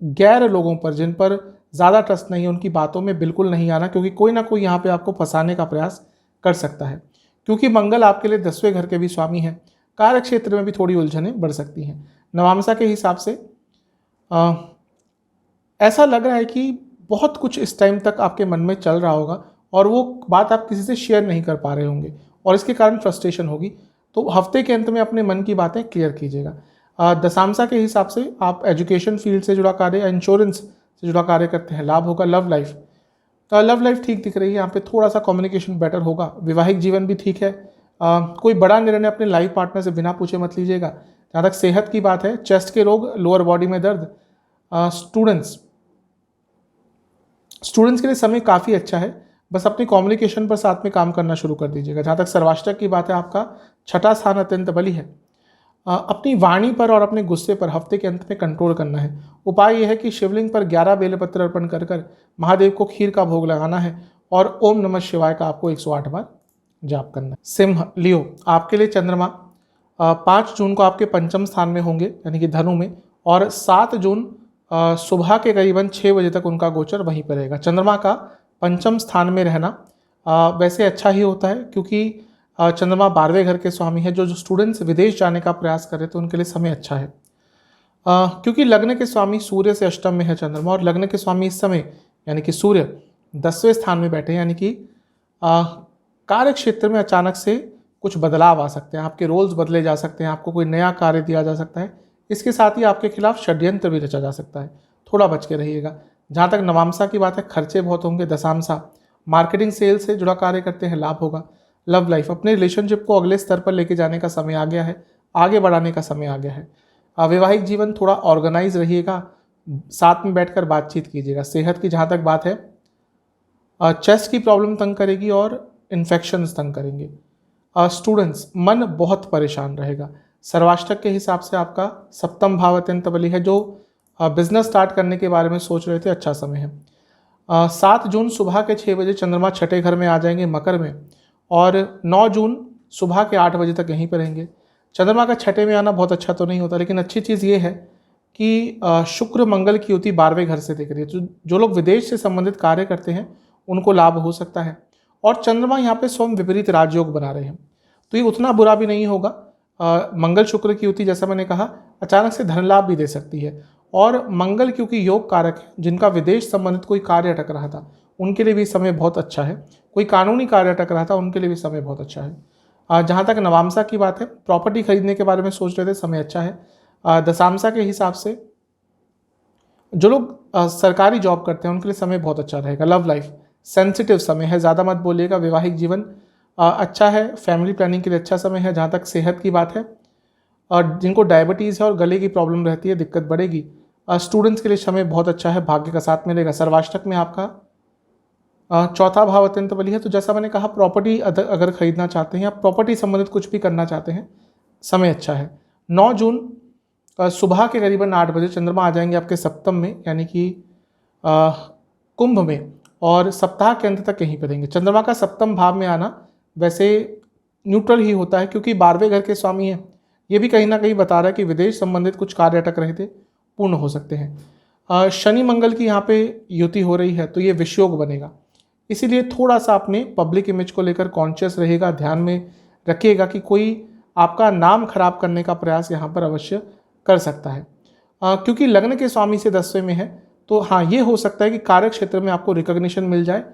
गैर लोगों पर, जिन पर ज़्यादा ट्रस्ट नहीं है, उनकी बातों में बिल्कुल नहीं आना, क्योंकि कोई ना कोई यहाँ पे आपको फंसाने का प्रयास कर सकता है। क्योंकि मंगल आपके लिए 10वें घर के भी स्वामी हैं, कार्य क्षेत्र में भी थोड़ी उलझनें बढ़ सकती हैं। नवामसा के हिसाब से ऐसा लग रहा है कि बहुत कुछ इस टाइम तक आपके मन में चल रहा होगा और वो बात आप किसी से शेयर नहीं कर पा रहे होंगे और इसके कारण फ्रस्ट्रेशन होगी। तो हफ्ते के अंत में अपने मन की बातें क्लियर कीजिएगा। दशांशा के हिसाब से आप एजुकेशन फील्ड से जुड़ा कार्य या इंश्योरेंस से जुड़ा कार्य करते हैं, लाभ होगा। लव लाइफ, तो लव लाइफ ठीक दिख रही है, यहाँ पे थोड़ा सा कम्युनिकेशन बेटर होगा। वैवाहिक जीवन भी ठीक है। कोई बड़ा निर्णय अपने लाइफ पार्टनर से बिना पूछे मत लीजिएगा। जहाँ तक सेहत की बात है, चेस्ट के रोग, लोअर बॉडी में दर्द। स्टूडेंट्स के लिए समय काफ़ी अच्छा है, बस अपनी कम्युनिकेशन पर साथ में काम करना शुरू कर दीजिएगा। जहाँ तक सर्वाष्टक की बात है, आपका 6ठा स्थान अत्यंत बली है। अपनी वाणी पर और अपने गुस्से पर हफ्ते के अंत में कंट्रोल करना है। उपाय यह है कि शिवलिंग पर 11 बेलपत्र अर्पण कर कर महादेव को खीर का भोग लगाना है और ओम नमः शिवाय का आपको 108 बार जाप करना है। सिंह, लियो, आपके लिए चंद्रमा 5 जून को आपके पंचम स्थान में होंगे, यानी कि धनु में, और 7 जून सुबह के करीबन 6 बजे तक उनका गोचर वहीं पर रहेगा। चंद्रमा का पंचम स्थान में रहना वैसे अच्छा ही होता है, क्योंकि चंद्रमा 12वें घर के स्वामी है। जो स्टूडेंट्स विदेश जाने का प्रयास कर रहे हैं तो उनके लिए समय अच्छा है, क्योंकि लग्न के स्वामी सूर्य से अष्टम में है चंद्रमा, और लग्न के स्वामी इस समय यानी कि सूर्य 10वें स्थान में बैठे हैं, यानी कि कार्य क्षेत्र में अचानक से कुछ बदलाव आ सकते हैं, आपके रोल्स बदले जा सकते हैं, आपको कोई नया कार्य दिया जा सकता है। इसके साथ ही आपके खिलाफ षड्यंत्र भी रचा जा सकता है, थोड़ा बच के रहिएगा। जहाँ तक नवामसा की बात है, खर्चे बहुत होंगे। दशामसा, मार्केटिंग सेल्स से जुड़ा कार्य करते हैं, लाभ होगा। लव लाइफ, अपने रिलेशनशिप को अगले स्तर पर लेके जाने का समय आ गया है, आगे बढ़ाने का समय आ गया है। वैवाहिक जीवन थोड़ा ऑर्गेनाइज रहिएगा, साथ में बैठकर बातचीत कीजिएगा। सेहत की जहाँ तक बात है, चेस्ट की प्रॉब्लम तंग करेगी और इन्फेक्शंस तंग करेंगे। स्टूडेंट्स, मन बहुत परेशान रहेगा। सर्वाष्टक के हिसाब से आपका 7म भाव अत्यंत बली है। जो बिजनेस स्टार्ट करने के बारे में सोच रहे थे, अच्छा समय है। 7 जून सुबह के 6 बजे चंद्रमा 6ठे घर में आ जाएंगे, मकर में, और 9 जून सुबह के 8 बजे तक यहीं पर रहेंगे। चंद्रमा का 6ठे में आना बहुत अच्छा तो नहीं होता, लेकिन अच्छी चीज़ ये है कि शुक्र मंगल की युति 12वें घर से दिख रही है। तो जो लोग विदेश से संबंधित कार्य करते हैं उनको लाभ हो सकता है। और चंद्रमा यहाँ पे स्वयं विपरीत राजयोग बना रहे हैं, तो ये उतना बुरा भी नहीं होगा। मंगल शुक्र की युति, जैसा मैंने कहा, अचानक से धन लाभ भी दे सकती है। और मंगल क्योंकि योग कारक है, जिनका विदेश संबंधित कोई कार्य अटक रहा था उनके लिए भी समय बहुत अच्छा है। कोई कानूनी कार्य अटक रहा था उनके लिए भी समय बहुत अच्छा है। जहाँ तक नवामसा की बात है, प्रॉपर्टी खरीदने के बारे में सोच रहे थे, समय अच्छा है। दशामसा के हिसाब से जो लोग सरकारी जॉब करते हैं उनके लिए समय बहुत अच्छा रहेगा। लव लाइफ, सेंसिटिव समय है, ज़्यादा मत बोलिएगा। वैवाहिक जीवन अच्छा है, फैमिली प्लानिंग के लिए अच्छा समय है। जहाँ तक सेहत की बात है, और जिनको डायबिटीज़ है और गले की प्रॉब्लम रहती है, दिक्कत बढ़ेगी। स्टूडेंट्स के लिए समय बहुत अच्छा है, भाग्य का साथ मिलेगा। सर्वाष्टक में आपका 4था भाव अत्यंत बली है। तो जैसा मैंने कहा, प्रॉपर्टी अगर खरीदना चाहते हैं या प्रॉपर्टी संबंधित कुछ भी करना चाहते हैं, समय अच्छा है। 9 जून सुबह के करीबन 8 बजे चंद्रमा आ जाएंगे आपके सप्तम में, यानी कि कुंभ में, और सप्ताह के अंत तक यहीं पर रहेंगे। चंद्रमा का सप्तम भाव में आना वैसे न्यूट्रल ही होता है, क्योंकि 12वें घर के स्वामी हैं। ये भी कहीं ना कहीं बता रहा है कि विदेश संबंधित कुछ कार्य अटक रहे थे, पूर्ण हो सकते हैं। शनि मंगल की यहाँ पे युति हो रही है, तो ये विषयोग बनेगा। इसीलिए थोड़ा सा अपने पब्लिक इमेज को लेकर कॉन्शियस रहेगा, ध्यान में रखिएगा कि कोई आपका नाम खराब करने का प्रयास यहाँ पर अवश्य कर सकता है। क्योंकि लग्न के स्वामी से 10वें में है, तो हाँ, ये हो सकता है कि कार्य क्षेत्र में आपको रिकॉग्निशन मिल जाए,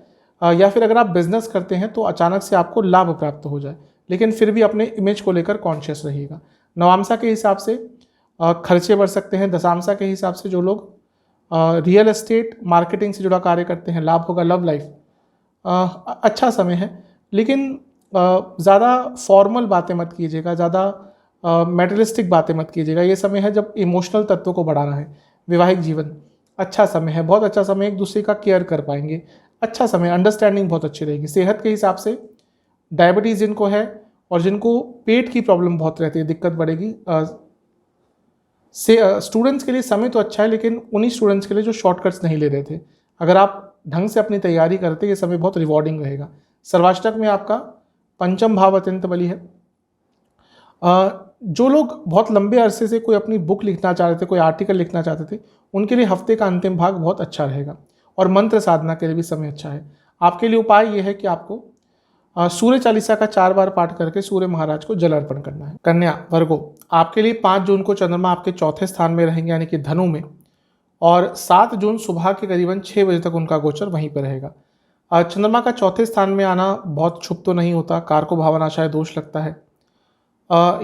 या फिर अगर आप बिजनेस करते हैं तो अचानक से आपको लाभ प्राप्त हो जाए, लेकिन फिर भी अपने इमेज को लेकर कॉन्शियस रहिएगा। नवांशा के हिसाब से खर्चे बढ़ सकते हैं। दशांशा के हिसाब से जो लोग रियल एस्टेट मार्केटिंग से जुड़ा कार्य करते हैं, लाभ होगा। लव लाइफ अच्छा समय है, लेकिन ज़्यादा फॉर्मल बातें मत कीजिएगा, ज़्यादा मेटलिस्टिक बातें मत कीजिएगा। ये समय है जब इमोशनल तत्वों को बढ़ाना है। वैवाहिक जीवन अच्छा समय है, बहुत अच्छा समय, एक दूसरे का केयर कर पाएंगे। अच्छा समय, अंडरस्टैंडिंग बहुत अच्छी रहेगी। सेहत के हिसाब से डायबिटीज़ जिनको है और जिनको पेट की प्रॉब्लम बहुत रहती है, दिक्कत बढ़ेगी। स्टूडेंट्स के लिए समय तो अच्छा है, लेकिन उन्हीं स्टूडेंट्स के लिए जो शॉर्टकट्स नहीं ले रहे थे, अगर आप ढंग से अपनी तैयारी करते, ये समय बहुत रिवॉर्डिंग रहेगा। सर्वाष्टक में आपका पंचम भाव अत्यंत बली है। जो लोग बहुत लंबे अरसे से कोई अपनी बुक लिखना चाहते थे, कोई आर्टिकल लिखना चाहते थे, उनके लिए हफ्ते का अंतिम भाग बहुत अच्छा रहेगा। और मंत्र साधना के लिए भी समय अच्छा है। आपके लिए उपाय यह है कि आपको सूर्य चालीसा का 4 बार पाठ करके सूर्य महाराज को जल अर्पण करना है। कन्या वर्गो, आपके लिए 5 जून को चंद्रमा आपके चौथे स्थान में रहेंगे, यानी कि धनु में, और 7 जून सुबह के करीबन 6 बजे तक उनका गोचर वहीं पर रहेगा। चंद्रमा का चौथे स्थान में आना बहुत शुभ तो नहीं होता, कारको भावनाशय दोष लगता है।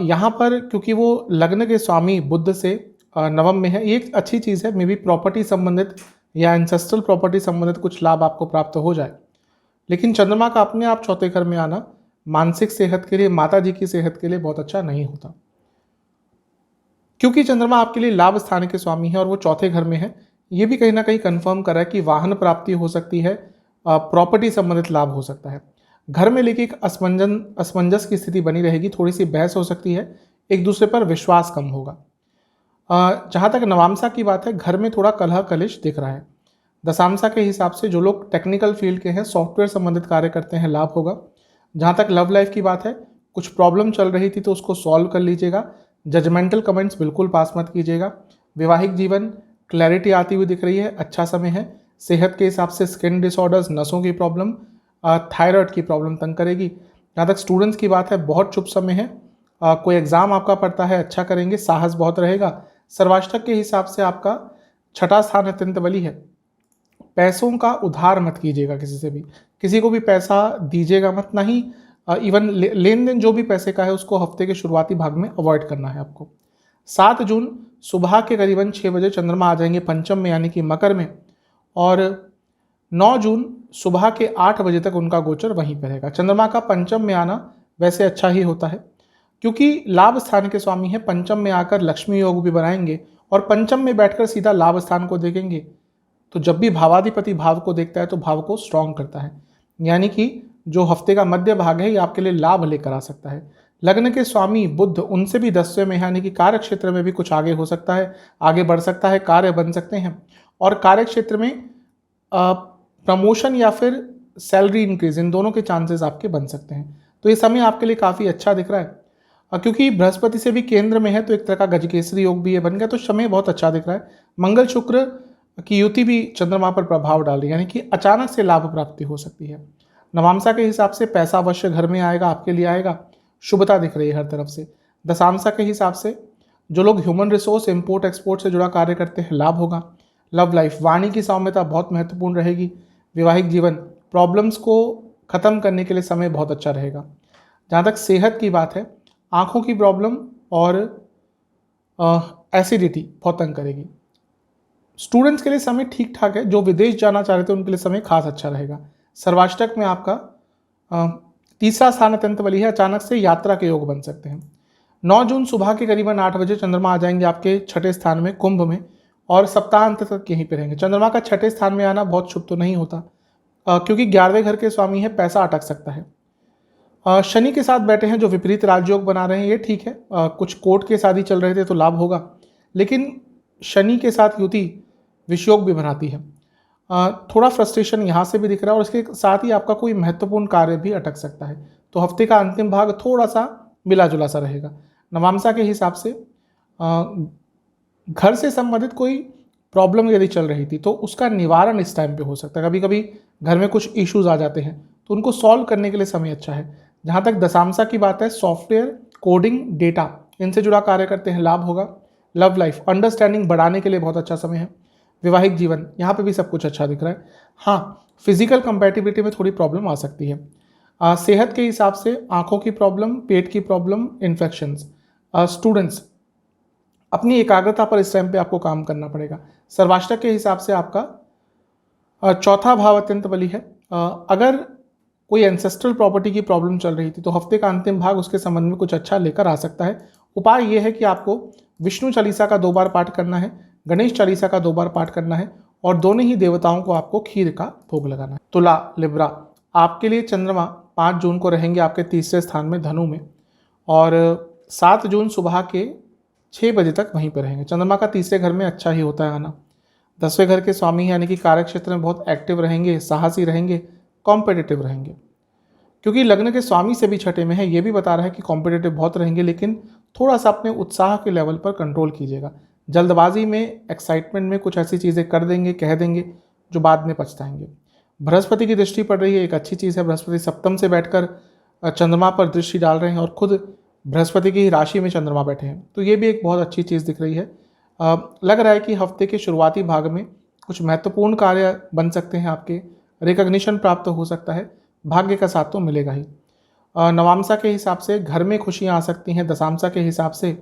यहाँ पर क्योंकि वो लग्न के स्वामी बुध से नवम में है, ये एक अच्छी चीज़ है। मे बी प्रॉपर्टी संबंधित या एंसेस्ट्रल प्रॉपर्टी संबंधित कुछ लाभ आपको प्राप्त हो जाए, लेकिन चंद्रमा का अपने आप चौथे घर में आना मानसिक सेहत के लिए, माता जी की सेहत के लिए बहुत अच्छा नहीं होता। क्योंकि चंद्रमा आपके लिए लाभ स्थान के स्वामी है और वो चौथे घर में है, ये भी कहीं ना कहीं कंफर्म कर रहा है कि वाहन प्राप्ति हो सकती है, प्रॉपर्टी संबंधित लाभ हो सकता है। घर में लेके एक असमंजस की स्थिति बनी रहेगी, थोड़ी सी बहस हो सकती है, एक दूसरे पर विश्वास कम होगा। जहाँ तक नवांशा की बात है, घर में थोड़ा कलह कलिश दिख रहा है। दशांशा के हिसाब से जो लोग टेक्निकल फील्ड के हैं, सॉफ्टवेयर संबंधित कार्य करते हैं, लाभ होगा। जहाँ तक लव लाइफ की बात है, कुछ प्रॉब्लम चल रही थी तो उसको सॉल्व कर लीजिएगा। जजमेंटल कमेंट्स बिल्कुल पास मत कीजिएगा। वैवाहिक जीवन क्लैरिटी आती हुई दिख रही है, अच्छा समय है। सेहत के हिसाब से स्किन डिसऑर्डर्स, नसों की प्रॉब्लम, थायराइड की प्रॉब्लम तंग करेगी। जहाँ तक स्टूडेंट्स की बात है, बहुत शुभ समय है। कोई एग्जाम आपका पड़ता है, अच्छा करेंगे, साहस बहुत रहेगा। सर्वाष्टक के हिसाब से आपका छठा स्थान अत्यंत बली है। पैसों का उधार मत कीजिएगा किसी से भी, किसी को भी पैसा दीजिएगा मत, ना ही इवन लेन देन जो भी पैसे का है उसको हफ्ते के शुरुआती भाग में अवॉइड करना है आपको। 7 जून सुबह के करीबन 6 बजे चंद्रमा आ जाएंगे पंचम में, यानी कि मकर में, और 9 जून सुबह के 8 बजे तक उनका गोचर वहीं पर रहेगा। चंद्रमा का पंचम में आना वैसे अच्छा ही होता है, क्योंकि लाभ स्थान के स्वामी है। पंचम में आकर लक्ष्मी योग भी बनाएंगे और पंचम में बैठकर सीधा लाभ स्थान को देखेंगे, तो जब भी भावाधिपति भाव को देखता है तो भाव को स्ट्रॉन्ग करता है, यानी कि जो हफ्ते का मध्य भाग है ये आपके लिए लाभ लेकर आ सकता है। लग्न के स्वामी बुध उनसे भी 10वें में, यानी कि कार्य क्षेत्र में भी कुछ आगे हो सकता है, आगे बढ़ सकता है, कार्य बन सकते हैं, और कार्य क्षेत्र में प्रमोशन या फिर सैलरी इंक्रीज, इन दोनों के चांसेस आपके बन सकते हैं। तो ये समय आपके लिए काफ़ी अच्छा दिख रहा है। क्योंकि बृहस्पति से भी केंद्र में है तो एक तरह का गजकेसरी योग भी ये बन गया, तो समय बहुत अच्छा दिख रहा है। मंगल शुक्र की युति भी चंद्रमा पर प्रभाव डाल रही है, यानी कि अचानक से लाभ प्राप्ति हो सकती है। नवांशा के हिसाब से पैसा अवश्य घर में आएगा, आपके लिए आएगा, शुभता दिख रही है हर तरफ से। दशांशा के हिसाब से जो लोग ह्यूमन रिसोर्स इंपोर्ट एक्सपोर्ट से जुड़ा कार्य करते हैं, लाभ होगा। लव लाइफ, वाणी की सौम्यता बहुत महत्वपूर्ण रहेगी। वैवाहिक जीवन, प्रॉब्लम्स को खत्म करने के लिए समय बहुत अच्छा रहेगा। जहाँ तक सेहत की बात है, आँखों की प्रॉब्लम और एसिडिटी बहुत तंग करेगी। स्टूडेंट्स के लिए समय ठीक ठाक है, जो विदेश जाना चाह रहे थे उनके लिए समय खास अच्छा रहेगा। सर्वाष्टक में आपका तीसरा स्थान अत्यंत बली है, अचानक से यात्रा के योग बन सकते हैं। 9 जून सुबह के करीबन 8 बजे चंद्रमा आ जाएंगे आपके छठे स्थान में कुंभ में, और सप्ताहांत तक यहीं पे रहेंगे। चंद्रमा का छठे स्थान में आना बहुत शुभ तो नहीं होता, क्योंकि 11वें घर के स्वामी है, पैसा अटक सकता है। शनि के साथ बैठे हैं जो विपरीत राजयोग बना रहे हैं, ये ठीक है। कुछ कोर्ट केस आदि चल रहे थे तो लाभ होगा, लेकिन शनि के साथ युति विषयोग भी बनाती है। थोड़ा फ्रस्ट्रेशन यहाँ से भी दिख रहा है, और इसके साथ ही आपका कोई महत्वपूर्ण कार्य भी अटक सकता है। तो हफ्ते का अंतिम भाग थोड़ा सा मिला जुला सा रहेगा। नवांशा के हिसाब से घर से संबंधित कोई प्रॉब्लम यदि चल रही थी तो उसका निवारण इस टाइम पे हो सकता है। कभी कभी घर में कुछ इश्यूज आ जाते हैं तो उनको सॉल्व करने के लिए समय अच्छा है। जहाँ तक दशांशा की बात है, सॉफ्टवेयर, कोडिंग, डेटा, इनसे जुड़ा कार्य करते हैं, लाभ होगा। लव लाइफ, अंडरस्टैंडिंग बढ़ाने के लिए बहुत अच्छा समय है। वैवाहिक जीवन, यहाँ पे भी सब कुछ अच्छा दिख रहा है। हाँ, फिजिकल कंपैटिबिलिटी में थोड़ी प्रॉब्लम आ सकती है। सेहत के हिसाब से आंखों की प्रॉब्लम, पेट की प्रॉब्लम, इन्फेक्शंस। स्टूडेंट्स, अपनी एकाग्रता पर इस टाइम पे आपको काम करना पड़ेगा। सर्वाष्टक के हिसाब से आपका चौथा भाव अत्यंत बली है। अगर कोई एंसेस्ट्रल प्रॉपर्टी की प्रॉब्लम चल रही थी तो हफ्ते का अंतिम भाग उसके संबंध में कुछ अच्छा लेकर आ सकता है। उपाय यह है कि आपको विष्णु चालीसा का 2 बार पाठ करना है, गणेश चालीसा का 2 बार पाठ करना है और दोनों ही देवताओं को आपको खीर का भोग लगाना है। तुला, लिब्रा, आपके लिए चंद्रमा 5 जून को रहेंगे आपके तीसरे स्थान में धनु में और 7 जून सुबह के 6 बजे तक वहीं पर रहेंगे। चंद्रमा का तीसरे घर में अच्छा ही होता है आना। 10वें घर के स्वामी यानी कि कार्य क्षेत्र में बहुत एक्टिव रहेंगे, साहसी रहेंगे, कॉम्पिटिटिव रहेंगे। क्योंकि लग्न के स्वामी से भी छठे में है, ये भी बता रहा है कि कॉम्पिटिटिव बहुत रहेंगे, लेकिन थोड़ा सा अपने उत्साह के लेवल पर कंट्रोल कीजिएगा। जल्दबाजी में, एक्साइटमेंट में कुछ ऐसी चीज़ें कर देंगे, कह देंगे जो बाद में पछताएंगे। बृहस्पति की दृष्टि पड़ रही है, एक अच्छी चीज़ है। बृहस्पति सप्तम से बैठकर चंद्रमा पर दृष्टि डाल रहे हैं और खुद बृहस्पति की राशि में चंद्रमा बैठे हैं, तो ये भी एक बहुत अच्छी चीज़ दिख रही है। लग रहा है कि हफ्ते के शुरुआती भाग में कुछ महत्वपूर्ण कार्य बन सकते हैं, आपके रिकग्निशन प्राप्त हो सकता है, भाग्य का साथ तो मिलेगा ही। नवामसा के हिसाब से घर में खुशियाँ आ सकती हैं। दशामसा के हिसाब से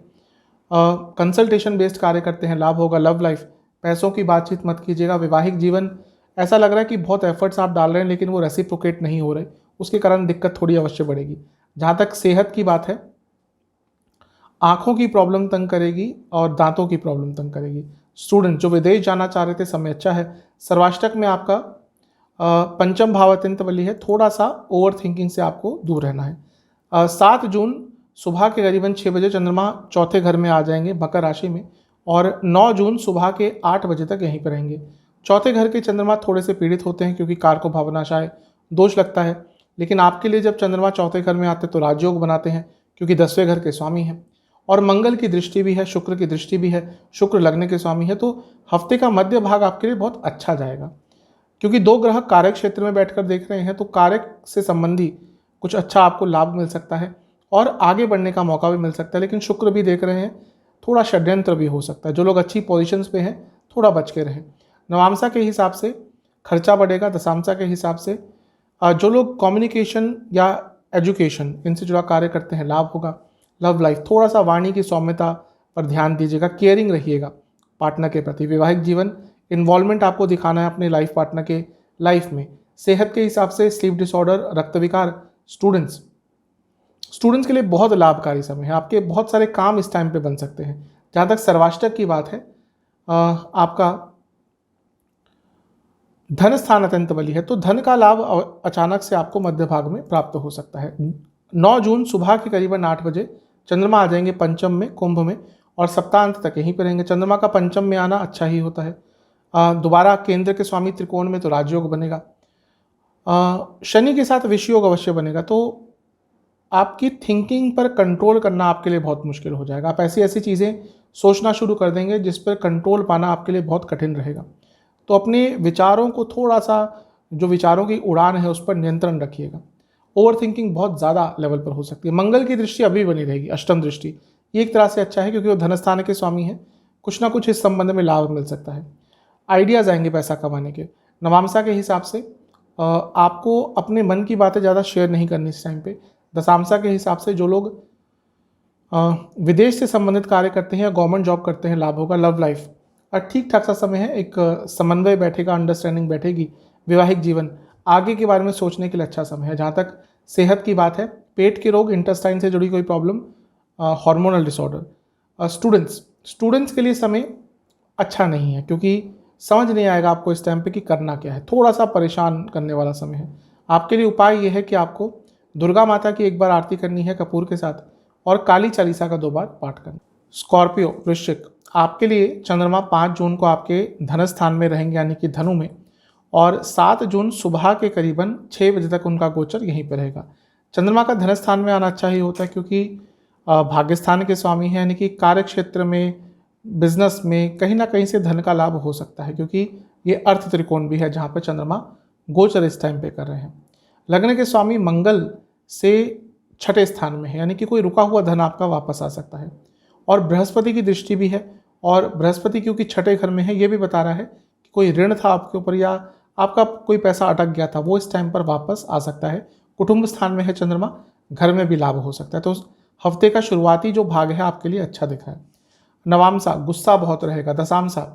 कंसल्टेशन बेस्ड कार्य करते हैं, लाभ होगा। लव लाइफ, पैसों की बातचीत मत कीजिएगा। वैवाहिक जीवन, ऐसा लग रहा है कि बहुत एफर्ट्स आप डाल रहे हैं लेकिन वो रेसिप्रोकेट नहीं हो रहे, उसके कारण दिक्कत थोड़ी अवश्य बढ़ेगी। जहाँ तक सेहत की बात है, आँखों की प्रॉब्लम तंग करेगी और दांतों की प्रॉब्लम तंग करेगी। स्टूडेंट जो विदेश जाना चाह रहे थे, समय अच्छा है। सर्वाष्टक में आपका पंचम भाव अत्यंत बली है, थोड़ा सा ओवर थिंकिंग से आपको दूर रहना है। 7 जून सुबह के करीबन 6 बजे चंद्रमा चौथे घर में आ जाएंगे मकर राशि में और 9 जून सुबह के 8 बजे तक यहीं पर रहेंगे। चौथे घर के चंद्रमा थोड़े से पीड़ित होते हैं क्योंकि कार को भावनाशाय दोष लगता है, लेकिन आपके लिए जब चंद्रमा चौथे घर में आते हैं तो राजयोग बनाते हैं क्योंकि 10वें घर के स्वामी हैं और मंगल की दृष्टि भी है, शुक्र की दृष्टि भी है, शुक्र लग्न के स्वामी है। तो हफ्ते का मध्य भाग आपके लिए बहुत अच्छा जाएगा क्योंकि 2 ग्रह कार्य क्षेत्र में बैठकर देख रहे हैं, तो कार्य से संबंधी कुछ अच्छा आपको लाभ मिल सकता है और आगे बढ़ने का मौका भी मिल सकता है। लेकिन शुक्र भी देख रहे हैं, थोड़ा षड्यंत्र भी हो सकता है। जो लोग अच्छी पोजीशंस पे हैं थोड़ा बच के रहें। नवामसा के हिसाब से खर्चा बढ़ेगा। दशामसा के हिसाब से जो लोग कम्युनिकेशन या एजुकेशन इनसे जुड़ा कार्य करते हैं, लाभ होगा। लव लाइफ, थोड़ा सा वाणी की सौम्यता पर ध्यान दीजिएगा, केयरिंग रहिएगा पार्टनर के प्रति। वैवाहिक जीवन, इन्वॉल्वमेंट आपको दिखाना है अपने लाइफ पार्टनर के लाइफ में। सेहत के हिसाब से स्लीप डिसऑर्डर, रक्त विकार। स्टूडेंट्स के लिए बहुत लाभकारी समय है, आपके बहुत सारे काम इस टाइम पे बन सकते हैं। जहाँ तक सर्वाष्टक की बात है, आपका धन स्थान अत्यंत बली है, तो धन का लाभ अचानक से आपको मध्य भाग में प्राप्त हो सकता है। 9 जून सुबह के करीबन 8 बजे चंद्रमा आ जाएंगे पंचम में, कुंभ में, और सप्ताहांत तक यहीं पर रहेंगे। चंद्रमा का पंचम में आना अच्छा ही होता है। दोबारा केंद्र के स्वामी त्रिकोण में तो राजयोग बनेगा। शनि के साथ विषयोग अवश्य बनेगा, तो आपकी थिंकिंग पर कंट्रोल करना आपके लिए बहुत मुश्किल हो जाएगा। आप ऐसी ऐसी चीज़ें सोचना शुरू कर देंगे जिस पर कंट्रोल पाना आपके लिए बहुत कठिन रहेगा। तो अपने विचारों को थोड़ा सा, जो विचारों की उड़ान है उस पर नियंत्रण रखिएगा। ओवर थिंकिंग बहुत ज़्यादा लेवल पर हो सकती है। मंगल की दृष्टि अभी बनी रहेगी, अष्टम दृष्टि, ये एक तरह से अच्छा है क्योंकि वो धनस्थान के स्वामी हैं। कुछ ना कुछ इस संबंध में लाभ मिल सकता है। आइडियाज़ आएंगे पैसा कमाने के। नवामसा के हिसाब से आपको अपने मन की बातें ज़्यादा शेयर नहीं करनी इस टाइम पे। दशामसा के हिसाब से जो लोग विदेश से संबंधित कार्य करते हैं या गवर्नमेंट जॉब करते हैं, लाभ होगा। लव लाइफ ठीक ठाक सा समय है, एक समन्वय बैठेगा, अंडरस्टैंडिंग बैठेगी। वैवाहिक जीवन, आगे के बारे में सोचने के लिए अच्छा समय है। जहाँ तक सेहत की बात है, पेट के रोग, इंटेस्टाइन से जुड़ी कोई प्रॉब्लम, हार्मोनल डिसऑर्डर। स्टूडेंट्स के लिए समय अच्छा नहीं है क्योंकि समझ नहीं आएगा आपको इस टाइम पे कि करना क्या है, थोड़ा सा परेशान करने वाला समय है। आपके लिए उपाय यह है कि आपको दुर्गा माता की एक बार आरती करनी है कपूर के साथ और काली चालीसा का 2 बार पाठ करना। स्कॉर्पियो, वृश्चिक, आपके लिए चंद्रमा 5 जून को आपके धन स्थान में रहेंगे यानी कि धनु में, और 7 जून सुबह के करीबन 6 बजे तक उनका गोचर यहीं पर रहेगा। चंद्रमा का धन स्थान में आना अच्छा ही होता है क्योंकि भाग्यस्थान के स्वामी हैं, यानी कि कार्य क्षेत्र में, बिजनेस में कहीं ना कहीं से धन का लाभ हो सकता है क्योंकि ये अर्थ त्रिकोण भी है जहाँ पर चंद्रमा गोचर इस टाइम पे कर रहे हैं। लग्न के स्वामी मंगल से छठे स्थान में है, यानी कि कोई रुका हुआ धन आपका वापस आ सकता है। और बृहस्पति की दृष्टि भी है, और बृहस्पति क्योंकि छठे घर में है, ये भी बता रहा है कोई ऋण था आपके ऊपर या आपका कोई पैसा अटक गया था, वो इस टाइम पर वापस आ सकता है। कुटुंब स्थान में है चंद्रमा, घर में भी लाभ हो सकता है। तो हफ्ते का शुरुआती जो भाग है आपके लिए अच्छा दिख रहा है। नवामसा, गुस्सा बहुत रहेगा। दशामसा,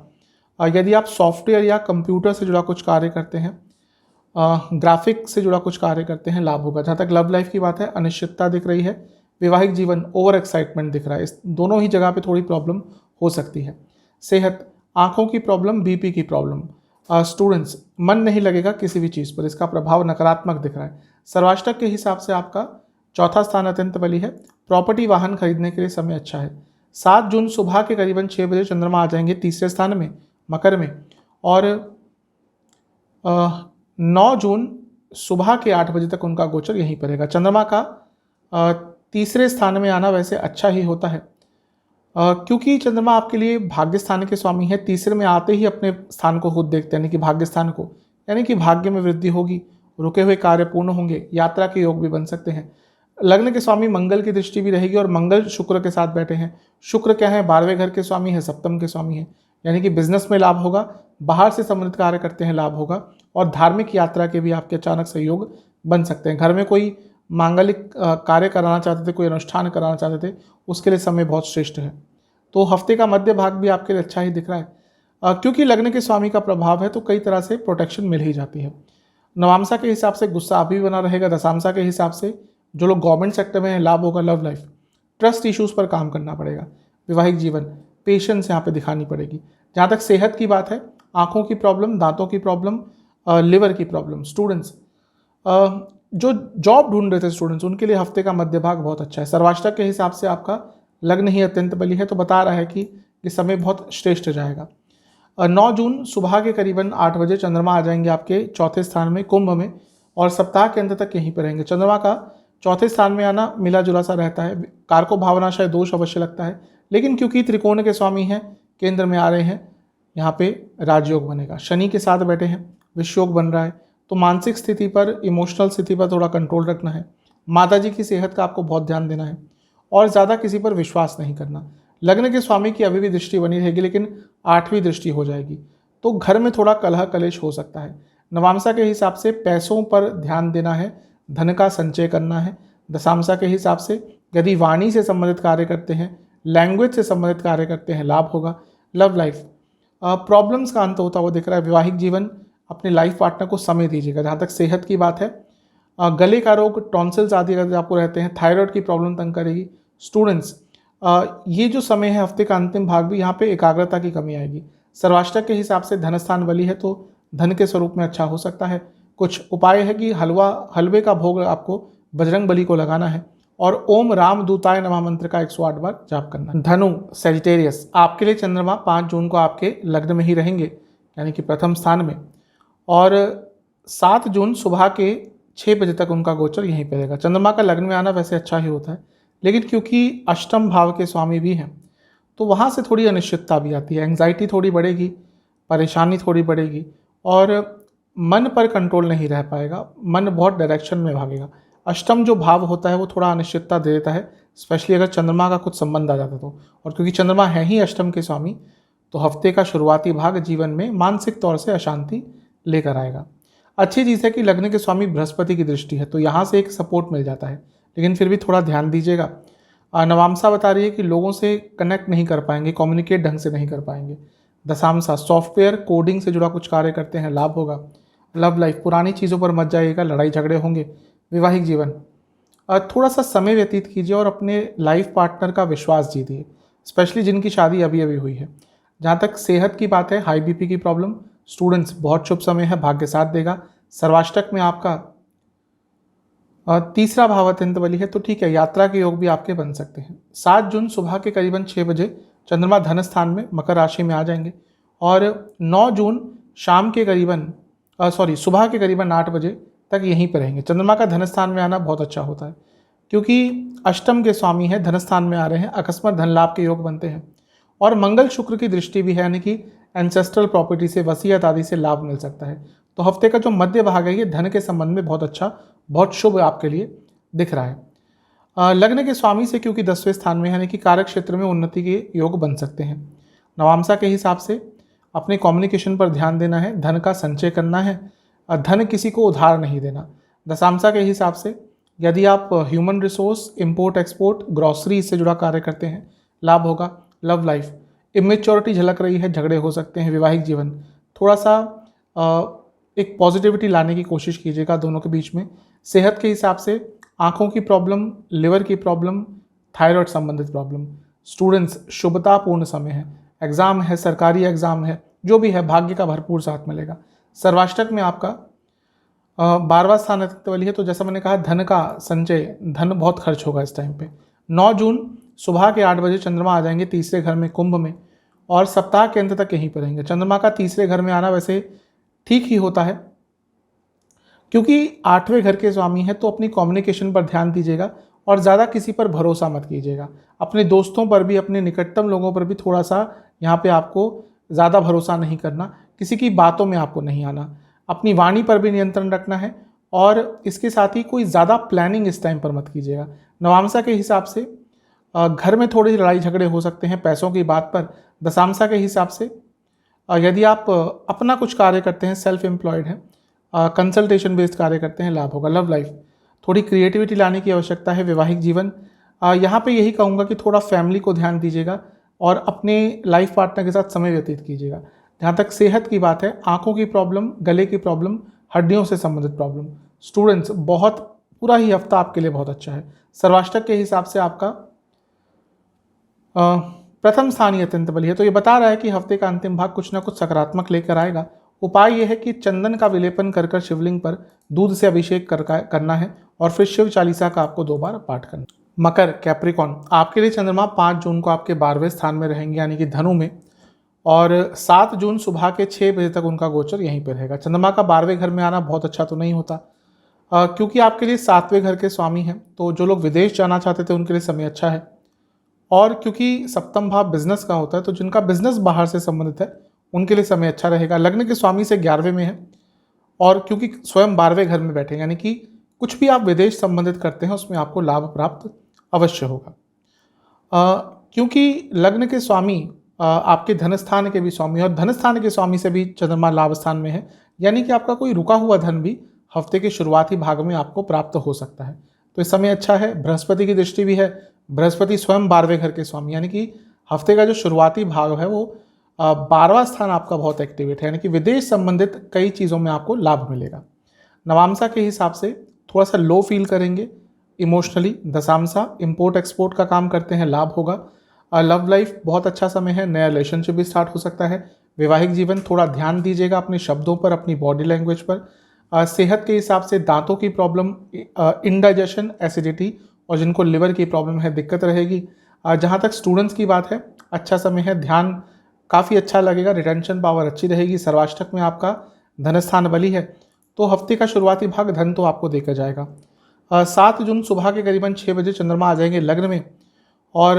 यदि आप सॉफ्टवेयर या कंप्यूटर से जुड़ा कुछ कार्य करते हैं, ग्राफिक से जुड़ा कुछ कार्य करते हैं, लाभ होगा। जहाँ तक लव लाइफ की बात है, अनिश्चितता दिख रही है। वैवाहिक जीवन, ओवर एक्साइटमेंट दिख रहा है। इस दोनों ही जगह पे थोड़ी प्रॉब्लम हो सकती है। सेहत, आंखों की प्रॉब्लम, बीपी की प्रॉब्लम। स्टूडेंट्स, मन नहीं लगेगा किसी भी चीज़ पर, इसका प्रभाव नकारात्मक दिख रहा है। सर्वाष्टक के हिसाब से आपका चौथा स्थान अत्यंत बली है। प्रॉपर्टी वाहन खरीदने के लिए समय अच्छा है। 7 जून सुबह के करीबन 6 बजे चंद्रमा आ जाएंगे तीसरे स्थान में, मकर में। और 9 जून सुबह के 8 बजे तक उनका गोचर यहीं पर रहेगा। चंद्रमा का तीसरे स्थान में आना वैसे अच्छा ही होता है, क्योंकि चंद्रमा आपके लिए भाग्य स्थान के स्वामी है। तीसरे में आते ही अपने स्थान को खुद देखते हैं, यानी कि भाग्य स्थान को, यानी कि भाग्य में वृद्धि होगी, रुके हुए कार्य पूर्ण होंगे, यात्रा के योग भी बन सकते हैं। लग्न के स्वामी मंगल की दृष्टि भी रहेगी और मंगल शुक्र के साथ बैठे हैं। शुक्र क्या है, 12वें घर के स्वामी है, सप्तम के स्वामी है, यानी कि बिजनेस में लाभ होगा, बाहर से संबंधित कार्य करते हैं लाभ होगा, और धार्मिक यात्रा के भी आपके अचानक सहयोग बन सकते हैं। घर में कोई मांगलिक कार्य कराना चाहते थे, कोई अनुष्ठान कराना चाहते थे, उसके लिए समय बहुत श्रेष्ठ है। तो हफ्ते का मध्य भाग भी आपके लिए अच्छा ही दिख रहा है, क्योंकि लग्न के स्वामी का प्रभाव है तो कई तरह से प्रोटेक्शन मिल ही जाती है। नवामसा के हिसाब से गुस्सा अभी बना रहेगा। दशामसा के हिसाब से जो लोग गवर्नमेंट सेक्टर में हैं, लाभ होगा। लव लाइफ, ट्रस्ट इश्यूज पर काम करना पड़ेगा। वैवाहिक जीवन, पेशेंस यहाँ पे दिखानी पड़ेगी। जहाँ तक सेहत की बात है, आंखों की प्रॉब्लम, दांतों की प्रॉब्लम, लिवर की प्रॉब्लम। स्टूडेंट्स, जो जॉब ढूंढ रहे थे स्टूडेंट्स, उनके लिए हफ्ते का मध्य भाग बहुत अच्छा है। सर्वाष्टक के हिसाब से आपका लग्न ही अत्यंत बली है, तो बता रहा है कि ये समय बहुत श्रेष्ठ जाएगा। 9 जून सुबह के करीबन 8 बजे चंद्रमा आ जाएंगे आपके चौथे स्थान में, कुंभ में, और सप्ताह के अंत तक यहीं पर रहेंगे। चंद्रमा का चौथे स्थान में आना मिला जुला सा रहता है, कारको भावनाशय दोष अवश्य लगता है, लेकिन क्योंकि त्रिकोण के स्वामी हैं, केंद्र में आ रहे हैं, यहाँ पे राजयोग बनेगा। शनि के साथ बैठे हैं, विषयोग बन रहा है, तो मानसिक स्थिति पर, इमोशनल स्थिति पर थोड़ा कंट्रोल रखना है। माता जी की सेहत का आपको बहुत ध्यान देना है, और ज़्यादा किसी पर विश्वास नहीं करना। लग्न के स्वामी की अभी भी दृष्टि बनी रहेगी, लेकिन 8वीं दृष्टि हो जाएगी, तो घर में थोड़ा कलह कलेश हो सकता है। नवामसा के हिसाब से पैसों पर ध्यान देना है, धन का संचय करना है। दशामसा के हिसाब से यदि वाणी से संबंधित कार्य करते हैं, लैंग्वेज से संबंधित कार्य करते हैं, लाभ होगा। लव लाइफ, प्रॉब्लम्स का अंत होता हुआ दिख रहा है। वैवाहिक जीवन, अपने लाइफ पार्टनर को समय दीजिएगा। जहाँ तक सेहत की बात है, गले का रोग, टॉन्सिल्स आदि अगर आपको रहते हैं, थायराइड की प्रॉब्लम तंग करेगी। स्टूडेंट्स, ये जो समय है हफ्ते का अंतिम भाग भी, यहाँ पे एकाग्रता की कमी आएगी। सर्वाष्टक के हिसाब से धन स्थान बली है, तो धन के स्वरूप में अच्छा हो सकता है। कुछ उपाय है कि हलवे का भोग आपको बजरंग बली को लगाना है, और ओम राम दूताय नमः मंत्र का 108 बार जाप करना है। धनु, सेजिटेरियस, आपके लिए चंद्रमा 5 जून को आपके लग्न में ही रहेंगे, यानी कि प्रथम स्थान में, और 7 जून सुबह के 6 बजे तक उनका गोचर यहीं पर रहेगा। चंद्रमा का लग्न में आना वैसे अच्छा ही होता है, लेकिन क्योंकि अष्टम भाव के स्वामी भी हैं, तो वहाँ से थोड़ी अनिश्चितता भी आती है। एंग्जाइटी थोड़ी बढ़ेगी, परेशानी थोड़ी बढ़ेगी, और मन पर कंट्रोल नहीं रह पाएगा, मन बहुत डायरेक्शन में भागेगा। अष्टम जो भाव होता है वो थोड़ा अनिश्चितता दे देता है, स्पेशली अगर चंद्रमा का कुछ संबंध आ जाता तो। और क्योंकि चंद्रमा है ही अष्टम के स्वामी, तो हफ्ते का शुरुआती भाग जीवन में मानसिक तौर से अशांति लेकर आएगा। अच्छी चीज़ है कि लग्न के स्वामी बृहस्पति की दृष्टि है, तो यहाँ से एक सपोर्ट मिल जाता है, लेकिन फिर भी थोड़ा ध्यान दीजिएगा। नवामसा बता रही है कि लोगों से कनेक्ट नहीं कर पाएंगे, कम्युनिकेट ढंग से नहीं कर पाएंगे। दशामसा, सॉफ्टवेयर कोडिंग से जुड़ा कुछ कार्य करते हैं, लाभ होगा। लव लाइफ, पुरानी चीज़ों पर मत जाइएगा, लड़ाई झगड़े होंगे। वैवाहिक जीवन, थोड़ा सा समय व्यतीत कीजिए और अपने लाइफ पार्टनर का विश्वास जीतिए, स्पेशली जिनकी शादी अभी अभी हुई है। जहाँ तक सेहत की बात है, हाई बीपी की प्रॉब्लम। स्टूडेंट्स, बहुत शुभ समय है, भाग्य साथ देगा। सर्वाष्टक में आपका तीसरा भाव अत्यंत बली है, तो ठीक है, यात्रा के योग भी आपके बन सकते हैं। 7 जून सुबह के करीबन 6 बजे चंद्रमा धन स्थान में, मकर राशि में आ जाएंगे, और 9 जून शाम के करीबन सुबह के करीबन 8 बजे तक यहीं पर रहेंगे। चंद्रमा का धन स्थान में आना बहुत अच्छा होता है, क्योंकि अष्टम के स्वामी है, धन स्थान में आ रहे हैं, अकस्मात धन लाभ के योग बनते हैं, और मंगल शुक्र की दृष्टि भी है, यानी कि एंसेस्ट्रल प्रॉपर्टी से, वसीयत आदि से लाभ मिल सकता है। तो हफ्ते का जो मध्य भाग है ये धन के संबंध में बहुत अच्छा, बहुत शुभ आपके लिए दिख रहा है। लग्न के स्वामी से क्योंकि 10वें स्थान में, यानी कि कार्य क्षेत्र में उन्नति के योग बन सकते हैं। नवामसा के हिसाब से अपने कम्युनिकेशन पर ध्यान देना है, धन का संचय करना है, धन किसी को उधार नहीं देना। दशांशा के हिसाब से यदि आप human resource, import export, grocery से जुड़ा कार्य करते हैं, लाभ होगा। लव लाइफ इमेच्योरिटी झलक रही है, झगड़े हो सकते हैं। वैवाहिक जीवन थोड़ा सा एक पॉजिटिविटी लाने की कोशिश कीजिएगा दोनों के बीच में। सेहत के हिसाब से आंखों की प्रॉब्लम, लिवर की प्रॉब्लम, थायराइड संबंधित प्रॉब्लम। स्टूडेंट्स शुभतापूर्ण समय है, एग्जाम है, सरकारी एग्जाम है, जो भी है भाग्य का भरपूर साथ मिलेगा। सर्वाष्टक में आपका 12वां स्थान अतिथ्य बली है, तो जैसा मैंने कहा धन का संचय, धन बहुत खर्च होगा इस टाइम पे। 9 जून सुबह के 8 बजे चंद्रमा आ जाएंगे तीसरे घर में कुंभ में, और सप्ताह के अंत तक यहीं पर रहेंगे। चंद्रमा का तीसरे घर में आना वैसे ठीक ही होता है, क्योंकि 8वें घर के स्वामी है, तो अपनी कम्युनिकेशन पर ध्यान दीजिएगा और ज़्यादा किसी पर भरोसा मत कीजिएगा। अपने दोस्तों पर भी, अपने निकटतम लोगों पर भी थोड़ा सा यहाँ पे आपको ज़्यादा भरोसा नहीं करना, किसी की बातों में आपको नहीं आना, अपनी वाणी पर भी नियंत्रण रखना है, और इसके साथ ही कोई ज़्यादा प्लानिंग इस टाइम पर मत कीजिएगा। नवांशा के हिसाब से घर में थोड़ी लड़ाई झगड़े हो सकते हैं पैसों की बात पर। दशांशा के हिसाब से यदि आप अपना कुछ कार्य करते हैं, सेल्फ एम्प्लॉयड हैं, कंसल्टेशन बेस्ड कार्य करते हैं, लाभ होगा। लव लाइफ थोड़ी क्रिएटिविटी लाने की आवश्यकता है। वैवाहिक जीवन यहाँ पे यही कहूँगा कि थोड़ा फैमिली को ध्यान दीजिएगा और अपने लाइफ पार्टनर के साथ समय व्यतीत कीजिएगा। जहाँ तक सेहत की बात है, आंखों की प्रॉब्लम, गले की प्रॉब्लम, हड्डियों से संबंधित प्रॉब्लम। स्टूडेंट्स बहुत पूरा ही हफ्ता आपके लिए बहुत अच्छा है। सर्वाष्टक के हिसाब से आपका प्रथम स्थानीय अत्यंत बली है, तो ये बता रहा है कि हफ्ते का अंतिम भाग कुछ ना कुछ सकारात्मक लेकर आएगा। उपाय यह है कि चंदन का विलेपन कर कर शिवलिंग पर दूध से अभिषेक करना है, और फिर शिव चालीसा का आपको 2 बार पाठ करना। मकर कैप्रिकॉन, आपके लिए चंद्रमा 5 जून को आपके 12वें स्थान में रहेंगे, यानी कि धनु में, और 7 जून सुबह के 6 बजे तक उनका गोचर यहीं पर रहेगा। चंद्रमा का 12वें घर में आना बहुत अच्छा तो नहीं होता, क्योंकि आपके लिए 7वें घर के स्वामी हैं, तो जो लोग विदेश जाना चाहते थे उनके लिए समय अच्छा है। और क्योंकि सप्तम भाव बिजनेस का होता है, तो जिनका बिजनेस बाहर से संबंधित है उनके लिए समय अच्छा रहेगा। लग्न के स्वामी से 11वें में है, और क्योंकि स्वयं 12वें घर में बैठे, यानी कि कुछ भी आप विदेश संबंधित करते हैं उसमें आपको लाभ प्राप्त अवश्य होगा। क्योंकि लग्न के स्वामी आपके धन स्थान के भी स्वामी, और धन स्थान के स्वामी से भी चंद्रमा लाभ स्थान में है, यानी कि आपका कोई रुका हुआ धन भी हफ्ते के शुरुआती भाग में आपको प्राप्त हो सकता है। तो इस समय अच्छा है। बृहस्पति की दृष्टि भी है, बृहस्पति स्वयं 12वें घर के स्वामी, यानी कि हफ्ते का जो शुरुआती भाग है वो 12वां स्थान आपका बहुत एक्टिवेट है, यानी कि विदेश संबंधित कई चीज़ों में आपको लाभ मिलेगा। नवांशा के हिसाब से थोड़ा सा लो फील करेंगे इमोशनली। दशांशा इंपोर्ट एक्सपोर्ट का काम करते हैं, लाभ होगा। लव लाइफ बहुत अच्छा समय है, नया रिलेशनशिप भी स्टार्ट हो सकता है। वैवाहिक जीवन थोड़ा ध्यान दीजिएगा अपने शब्दों पर, अपनी बॉडी लैंग्वेज पर। सेहत के हिसाब से दांतों की प्रॉब्लम, इंडाइजेशन, एसिडिटी, और जिनको लिवर की प्रॉब्लम है दिक्कत रहेगी। जहाँ तक स्टूडेंट्स की बात है, अच्छा समय है, ध्यान काफ़ी अच्छा लगेगा, रिटेंशन पावर अच्छी रहेगी। सर्वाष्टक में आपका धनस्थान बली है, तो हफ्ते का शुरुआती भाग धन तो आपको देकर जाएगा। 7 जून सुबह के करीबन 6 बजे चंद्रमा आ जाएंगे लग्न में, और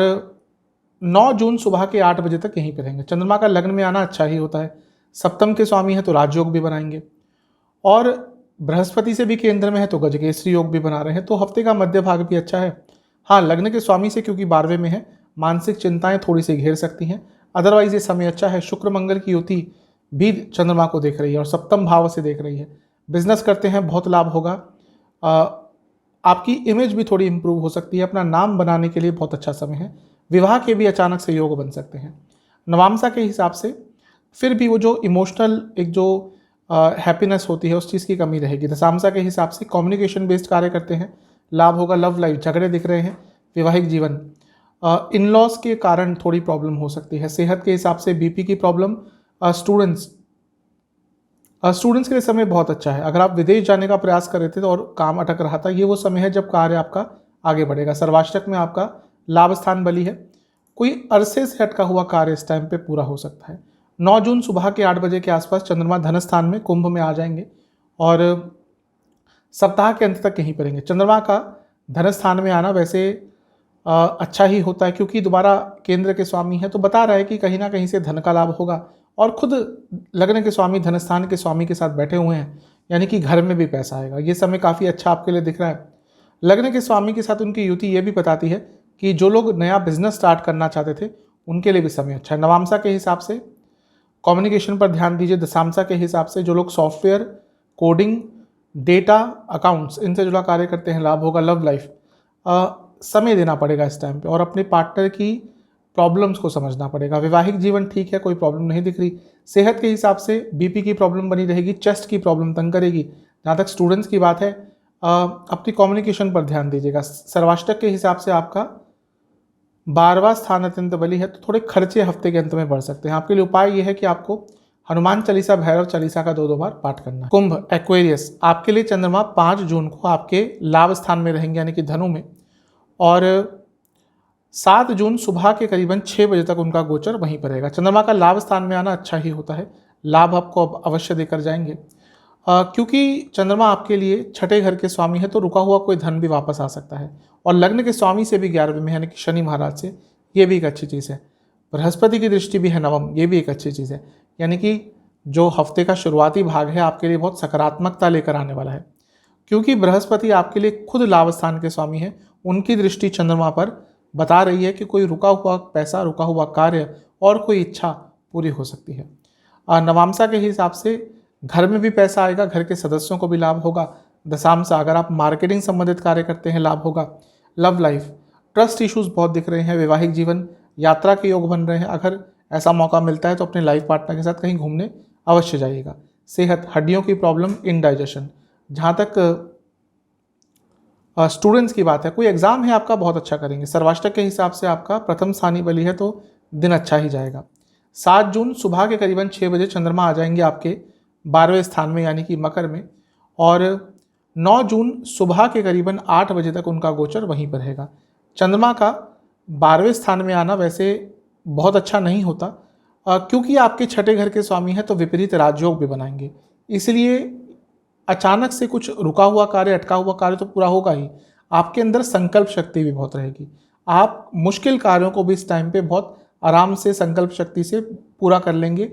9 जून सुबह के 8 बजे तक यहीं पर रहेंगे। चंद्रमा का लग्न में आना अच्छा ही होता है। सप्तम के स्वामी है तो राजयोग भी बनाएंगे, और बृहस्पति से भी केंद्र में है तो गजकेसरी योग भी बना रहे हैं, तो हफ्ते का मध्य भाग भी अच्छा है। हाँ, लग्न के स्वामी से क्योंकि 12वें में है, मानसिक चिंताएं थोड़ी सी घेर सकती हैं, अदरवाइज ये समय अच्छा है। शुक्र मंगल की युति भी चंद्रमा को देख रही है और सप्तम भाव से देख रही है। बिजनेस करते हैं बहुत लाभ होगा। आपकी इमेज भी थोड़ी इंप्रूव हो सकती है, अपना नाम बनाने के लिए बहुत अच्छा समय है। विवाह के भी अचानक से योग बन सकते हैं। नवांशा के हिसाब से फिर भी वो जो इमोशनल एक जो हैप्पीनेस होती है उस चीज़ की कमी रहेगी। दशांशा के हिसाब से कम्युनिकेशन बेस्ड कार्य करते हैं, लाभ होगा। लव लाइफ झगड़े दिख रहे हैं। वैवाहिक जीवन इन लॉस के कारण थोड़ी प्रॉब्लम हो सकती है। सेहत के हिसाब से बीपी की प्रॉब्लम। स्टूडेंट्स के लिए समय बहुत अच्छा है। अगर आप विदेश जाने का प्रयास कर रहे थे तो और काम अटक रहा था, ये वो समय है जब कार्य आपका आगे बढ़ेगा। सर्वाष्टक में आपका लाभ स्थान बली है, कोई अरसे से अटका हुआ कार्य इस टाइम पे पूरा हो सकता है। 9 जून सुबह के 8 बजे के आसपास चंद्रमा धन स्थान में कुंभ में आ जाएंगे, और सप्ताह के अंत तक यहीं पर रहेंगे। चंद्रमा का धन स्थान में आना वैसे अच्छा ही होता है, क्योंकि दोबारा केंद्र के स्वामी है, तो बता रहा है कि कहीं ना कहीं से धन का लाभ होगा। और खुद लग्न के स्वामी धन स्थान के स्वामी के साथ बैठे हुए हैं, यानी कि घर में भी पैसा आएगा। ये समय काफ़ी अच्छा आपके लिए दिख रहा है। लग्न के स्वामी के साथ उनकी युति ये भी बताती है कि जो लोग नया बिजनेस स्टार्ट करना चाहते थे उनके लिए भी समय अच्छा है। नवांशा के हिसाब से कम्युनिकेशन पर ध्यान दीजिए दशांशा के हिसाब से। जो लोग सॉफ्टवेयर, कोडिंग, डेटा, अकाउंट्स इनसे जुड़ा कार्य करते हैं लाभ होगा। लव लाइफ समय देना पड़ेगा इस टाइम पे और अपने पार्टनर की प्रॉब्लम्स को समझना पड़ेगा। वैवाहिक जीवन ठीक है, कोई प्रॉब्लम नहीं दिख रही। सेहत के हिसाब से बीपी की प्रॉब्लम बनी रहेगी, चेस्ट की प्रॉब्लम तंग करेगी। जहाँ तक स्टूडेंट्स की बात है अपनी कम्युनिकेशन पर ध्यान दीजिएगा। सर्वाष्टक के हिसाब से आपका 12वां स्थान अत्यंत बली है, तो थोड़े खर्चे हफ्ते के अंत में बढ़ सकते हैं। आपके लिए उपाय यह है कि आपको हनुमान चालीसा, भैरव चालीसा का 2-2 बार पाठ करना है। कुंभ एक्वेरियस, आपके लिए चंद्रमा 5 जून को आपके लाभ स्थान में रहेंगे यानी कि धनु में, और 7 जून सुबह के करीबन 6 बजे तक उनका गोचर वहीं पर रहेगा। चंद्रमा का लाभ स्थान में आना अच्छा ही होता है, लाभ आपको अब अवश्य देकर जाएंगे। क्योंकि चंद्रमा आपके लिए छठे घर के स्वामी है, तो रुका हुआ कोई धन भी वापस आ सकता है। और लग्न के स्वामी से भी 11वें में यानी कि शनि महाराज से, ये भी एक अच्छी चीज़ है। बृहस्पति की दृष्टि भी है नवम, ये भी एक अच्छी चीज़ है। यानी कि जो हफ्ते का शुरुआती भाग है आपके लिए बहुत सकारात्मकता लेकर आने वाला है, क्योंकि बृहस्पति आपके लिए खुद लाभ स्थान के स्वामी है। उनकी दृष्टि चंद्रमा पर बता रही है कि कोई रुका हुआ पैसा, रुका हुआ कार्य और कोई इच्छा पूरी हो सकती है। नवामसा के हिसाब से घर में भी पैसा आएगा, घर के सदस्यों को भी लाभ होगा। दशामसा, अगर आप मार्केटिंग संबंधित कार्य करते हैं लाभ होगा। लव लाइफ, ट्रस्ट इश्यूज बहुत दिख रहे हैं। वैवाहिक जीवन, यात्रा के योग बन रहे हैं। अगर ऐसा मौका मिलता है तो अपने लाइफ पार्टनर के साथ कहीं घूमने अवश्य जाइएगा। सेहत, हड्डियों की प्रॉब्लम, इनडाइजेशन। जहाँ तक स्टूडेंट्स की बात है, कोई एग्जाम है आपका, बहुत अच्छा करेंगे। सर्वाष्टक के हिसाब से आपका प्रथम स्थानीय बली है, तो दिन अच्छा ही जाएगा। 7 जून सुबह के करीबन 6 बजे चंद्रमा आ जाएंगे आपके 12वें स्थान में यानी कि मकर में, और 9 जून सुबह के करीबन 8 बजे तक उनका गोचर वहीं पर रहेगा। चंद्रमा का 12वें स्थान में आना वैसे बहुत अच्छा नहीं होता, क्योंकि आपके छठे घर के स्वामी हैं, तो विपरीत राजयोग भी बनाएंगे। इसलिए अचानक से कुछ रुका हुआ कार्य, अटका हुआ कार्य तो पूरा होगा ही, आपके अंदर संकल्प शक्ति भी बहुत रहेगी। आप मुश्किल कार्यों को भी इस टाइम पे बहुत आराम से संकल्प शक्ति से पूरा कर लेंगे,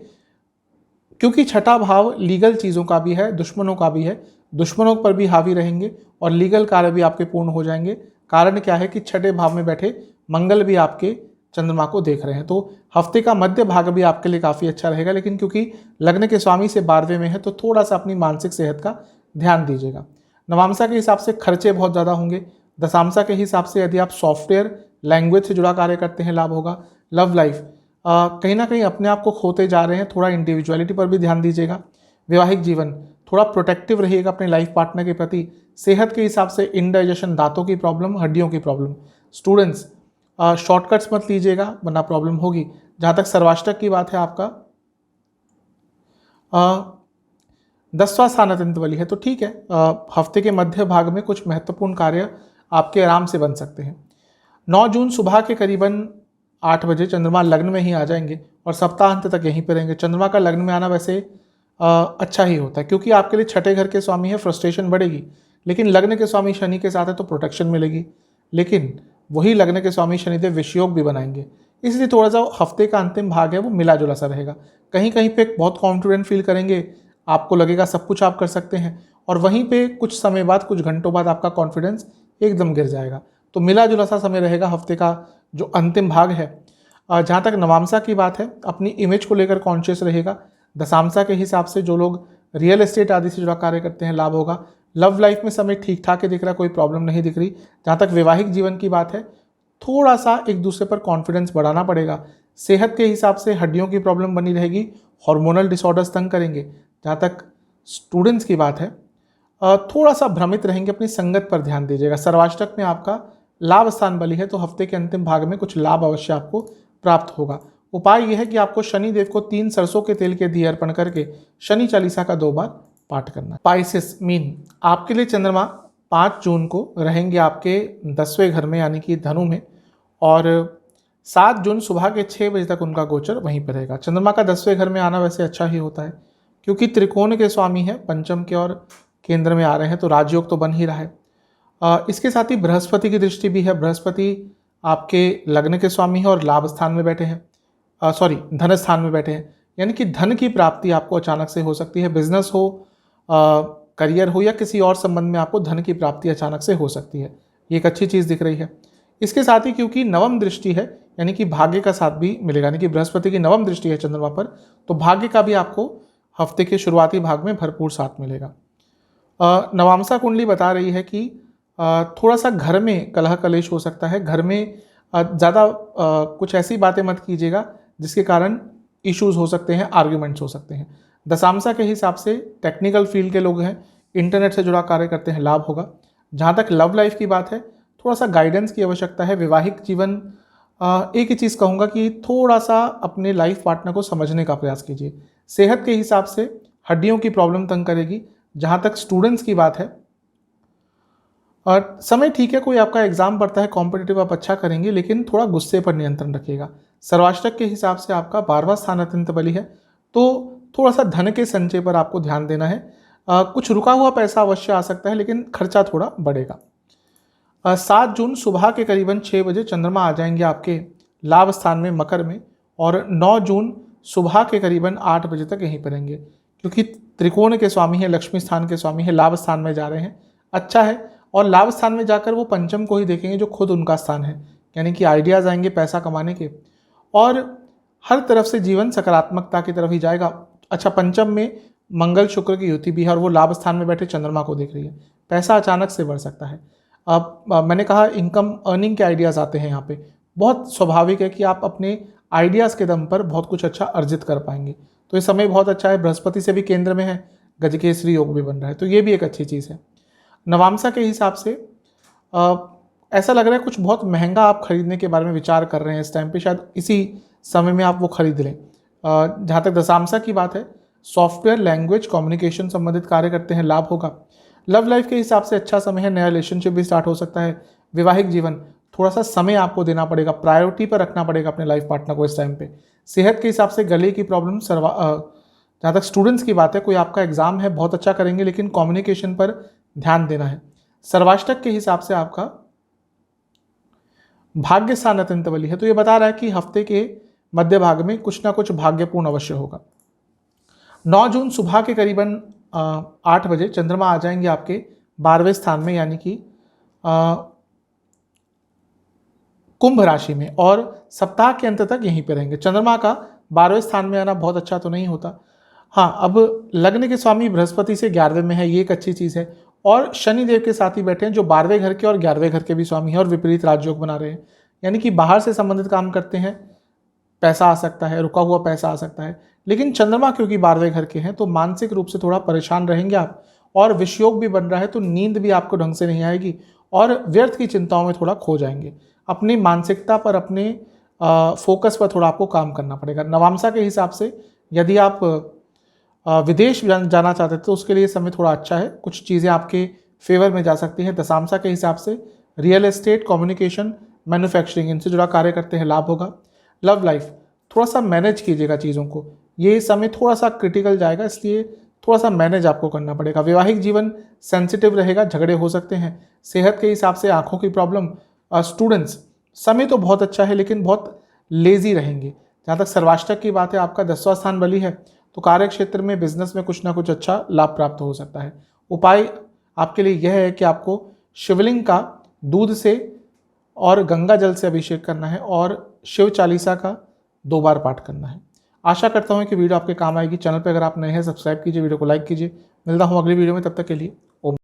क्योंकि छठा भाव लीगल चीज़ों का भी है, दुश्मनों का भी है। दुश्मनों पर भी हावी रहेंगे और लीगल कार्य भी आपके पूर्ण हो जाएंगे। कारण क्या है कि छठे भाव में बैठे मंगल भी आपके चंद्रमा को देख रहे हैं, तो हफ्ते का मध्य भाग भी आपके लिए काफ़ी अच्छा रहेगा। लेकिन क्योंकि लग्न के स्वामी से 12वें में है, तो थोड़ा सा अपनी मानसिक सेहत का ध्यान दीजिएगा। नवामसा के हिसाब से खर्चे बहुत ज़्यादा होंगे। दशामसा के हिसाब से यदि आप सॉफ्टवेयर, लैंग्वेज से जुड़ा कार्य करते हैं लाभ होगा। लव लाइफ, कहीं ना कहीं अपने आप को खोते जा रहे हैं, थोड़ा इंडिविजुअलिटी पर भी ध्यान दीजिएगा। वैवाहिक जीवन, थोड़ा प्रोटेक्टिव रहिएगा अपने लाइफ पार्टनर के प्रति। सेहत के हिसाब से इनडाइजेशन, दांतों की प्रॉब्लम, हड्डियों की प्रॉब्लम। स्टूडेंट्स, शॉर्टकट्स मत लीजिएगा वरना प्रॉब्लम होगी। जहाँ तक सर्वाष्टक की बात है, आपका 10वां स्थान अत्यंत बली है, तो ठीक है। हफ्ते के मध्य भाग में कुछ महत्वपूर्ण कार्य आपके आराम से बन सकते हैं। 9 जून सुबह के करीबन 8 बजे चंद्रमा लग्न में ही आ जाएंगे और सप्ताहांत तक यहीं पर रहेंगे। चंद्रमा का लग्न में आना वैसे अच्छा ही होता है, क्योंकि आपके लिए छठे घर के स्वामी है, फ्रस्ट्रेशन बढ़ेगी। लेकिन लग्न के स्वामी शनि के साथ है, तो प्रोटेक्शन मिलेगी। लेकिन वही लग्न के स्वामी शनिदेव विषयोग भी बनाएंगे, इसलिए थोड़ा सा हफ्ते का अंतिम भाग है वो मिला जुला सा रहेगा। कहीं कहीं पे बहुत कॉन्फिडेंट फील करेंगे, आपको लगेगा सब कुछ आप कर सकते हैं, और वहीं पे कुछ समय बाद, कुछ घंटों बाद आपका कॉन्फिडेंस एकदम गिर जाएगा। तो मिला जुला सा समय रहेगा हफ्ते का जो अंतिम भाग है। जहाँ तक नवामसा की बात है, अपनी इमेज को लेकर कॉन्शियस रहेगा। दशामसा के हिसाब से जो लोग रियल एस्टेट आदि से जुड़ा कार्य करते हैं लाभ होगा। लव लाइफ में समय ठीक ठाक ही दिख रहा है, कोई प्रॉब्लम नहीं दिख रही। जहाँ तक वैवाहिक जीवन की बात है, थोड़ा सा एक दूसरे पर कॉन्फिडेंस बढ़ाना पड़ेगा। सेहत के हिसाब से हड्डियों की प्रॉब्लम बनी रहेगी, हार्मोनल डिसऑर्डर्स तंग करेंगे। जहाँ तक स्टूडेंट्स की बात है, थोड़ा सा भ्रमित रहेंगे, अपनी संगत पर ध्यान दीजिएगा। सर्वाष्टक में आपका लाभ स्थान बली है, तो हफ्ते के अंतिम भाग में कुछ लाभ अवश्य आपको प्राप्त होगा। उपाय यह है कि आपको शनिदेव को 3 सरसों के तेल के दिए अर्पण करके शनि चालीसा का 2 बार पाठ करना है। पाइसेस मीन, आपके लिए चंद्रमा 5 जून को रहेंगे आपके 10वें घर में यानी कि धनु में, और 7 जून सुबह के 6 बजे तक उनका गोचर वहीं पर रहेगा। चंद्रमा का 10वें घर में आना वैसे अच्छा ही होता है, क्योंकि त्रिकोण के स्वामी है, पंचम के और केंद्र में आ रहे हैं, तो राजयोग तो बन ही रहा है। इसके साथ ही बृहस्पति की दृष्टि भी है। बृहस्पति आपके लग्न के स्वामी है और लाभ स्थान में बैठे हैं, धन स्थान में बैठे हैं, यानी कि धन की प्राप्ति आपको अचानक से हो सकती है। बिजनेस हो, करियर हो, या किसी और संबंध में आपको धन की प्राप्ति अचानक से हो सकती है। ये एक अच्छी चीज़ दिख रही है। इसके साथ ही क्योंकि नवम दृष्टि है, यानी कि भाग्य का साथ भी मिलेगा, यानी कि बृहस्पति की नवम दृष्टि है चंद्रमा पर, तो भाग्य का भी आपको हफ्ते के शुरुआती भाग में भरपूर साथ मिलेगा। नवांसा कुंडली बता रही है कि थोड़ा सा घर में कलह कलेश हो सकता है, घर में ज़्यादा कुछ ऐसी बातें मत कीजिएगा जिसके कारण इश्यूज हो सकते हैं, आर्ग्यूमेंट्स हो सकते हैं। दशांशा के हिसाब से टेक्निकल फील्ड के लोग हैं, इंटरनेट से जुड़ा कार्य करते हैं, लाभ होगा। जहाँ तक लव लाइफ की बात है, थोड़ा सा गाइडेंस की आवश्यकता है। वैवाहिक जीवन, एक ही चीज़ कहूँगा कि थोड़ा सा अपने लाइफ पार्टनर को समझने का प्रयास कीजिए। सेहत के हिसाब से हड्डियों की प्रॉब्लम तंग करेगी। जहाँ तक स्टूडेंट्स की बात है, और समय ठीक है, कोई आपका एग्जाम पड़ता है कॉम्पिटिटिव, आप अच्छा करेंगे, लेकिन थोड़ा गुस्से पर नियंत्रण रखिएगा। सर्वाष्टक के हिसाब से आपका 12वां स्थान अत्यंत बली है, तो थोड़ा सा धन के संचय पर आपको ध्यान देना है। कुछ रुका हुआ पैसा अवश्य आ सकता है, लेकिन खर्चा थोड़ा बढ़ेगा। 7 जून सुबह के करीबन 6 बजे चंद्रमा आ जाएंगे आपके लाभ स्थान में मकर में, और 9 जून सुबह के करीबन 8 बजे तक यहीं पर रहेंगे, क्योंकि त्रिकोण के स्वामी हैं, लक्ष्मी स्थान के स्वामी हैं, लाभ स्थान में जा रहे हैं, अच्छा है। और लाभ स्थान में जाकर वो पंचम को ही देखेंगे जो खुद उनका स्थान है, यानी कि आइडियाज़ आएंगे पैसा कमाने के, और हर तरफ से जीवन सकारात्मकता की तरफ ही जाएगा। अच्छा, पंचम में मंगल शुक्र की युति भी है, और वो लाभ स्थान में बैठे चंद्रमा को देख रही है, पैसा अचानक से बढ़ सकता है। अब मैंने कहा इनकम अर्निंग के आइडियाज़ आते हैं यहाँ पे, बहुत स्वाभाविक है कि आप अपने आइडियाज़ के दम पर बहुत कुछ अच्छा अर्जित कर पाएंगे। तो ये समय बहुत अच्छा है, बृहस्पति से भी केंद्र में है, गजकेसरी योग भी बन रहा है, तो ये भी एक अच्छी चीज़ है। नवांसा के हिसाब से ऐसा लग रहा है कुछ बहुत महंगा आप खरीदने के बारे में विचार कर रहे हैं इस टाइम पे, शायद इसी समय में आप वो खरीद लें। जहाँ तक दशांशा की बात है, सॉफ्टवेयर, लैंग्वेज, कम्युनिकेशन संबंधित कार्य करते हैं, लाभ होगा। लव लाइफ के हिसाब से अच्छा समय है, नया रिलेशनशिप भी स्टार्ट हो सकता है। वैवाहिक जीवन, थोड़ा सा समय आपको देना पड़ेगा, प्रायोरिटी पर रखना पड़ेगा अपने लाइफ पार्टनर को इस टाइम पे। सेहत के हिसाब से गले की प्रॉब्लम, जहाँ तक स्टूडेंट्स की बात है, कोई आपका एग्जाम है, बहुत अच्छा करेंगे, लेकिन कम्युनिकेशन पर ध्यान देना है। सर्वाष्टक के हिसाब से आपका भाग्य स्थान अत्यंत बली है, तो ये बता रहा है कि हफ्ते के मध्य भाग में कुछ ना कुछ भाग्यपूर्ण अवश्य होगा। 9 जून सुबह के करीबन 8 बजे चंद्रमा आ जाएंगे आपके 12वें स्थान में, यानी कि कुंभ राशि में, और सप्ताह के अंत तक यहीं पे रहेंगे। चंद्रमा का 12वें स्थान में आना बहुत अच्छा तो नहीं होता। हाँ, अब लग्न के स्वामी बृहस्पति से 11वें में है, ये एक अच्छी चीज़ है, और शनिदेव के साथ ही बैठे हैं जो 12वें घर के और 11वें घर के भी स्वामी हैं, और विपरीत राजयोग बना रहे हैं, यानी कि बाहर से संबंधित काम करते हैं, पैसा आ सकता है, रुका हुआ पैसा आ सकता है। लेकिन चंद्रमा क्योंकि 12वें घर के हैं, तो मानसिक रूप से थोड़ा परेशान रहेंगे आप, और विषयोग भी बन रहा है, तो नींद भी आपको ढंग से नहीं आएगी, और व्यर्थ की चिंताओं में थोड़ा खो जाएंगे। अपनी मानसिकता पर, अपने फोकस पर थोड़ा आपको काम करना पड़ेगा। नवांसा के हिसाब से यदि आप विदेश जाना चाहते थे तो उसके लिए समय थोड़ा अच्छा है, कुछ चीज़ें आपके फेवर में जा सकती हैं। दशांशा के हिसाब से रियल एस्टेट, कम्युनिकेशन, मैन्युफैक्चरिंग, इनसे जुड़ा कार्य करते हैं, लाभ होगा। लव लाइफ, थोड़ा सा मैनेज कीजिएगा चीज़ों को, ये समय थोड़ा सा क्रिटिकल जाएगा, इसलिए थोड़ा सा मैनेज आपको करना पड़ेगा। वैवाहिक जीवन सेंसिटिव रहेगा, झगड़े हो सकते हैं। सेहत के हिसाब से आंखों की प्रॉब्लम। स्टूडेंट्स, समय तो बहुत अच्छा है, लेकिन बहुत लेजी रहेंगे। जहाँ तक सर्वाष्टक की बात है, आपका 10वां स्थान बली है, तो कार्य क्षेत्र में, बिजनेस में कुछ ना कुछ अच्छा लाभ प्राप्त हो सकता है। उपाय आपके लिए यह है कि आपको शिवलिंग का दूध से और गंगा जल से अभिषेक करना है, और शिव चालीसा का 2 बार पाठ करना है। आशा करता हूँ कि वीडियो आपके काम आएगी। चैनल पर अगर आप नए हैं, सब्सक्राइब कीजिए, वीडियो को लाइक कीजिए। मिलता हूँ अगली वीडियो में, तब तक के लिए ओम।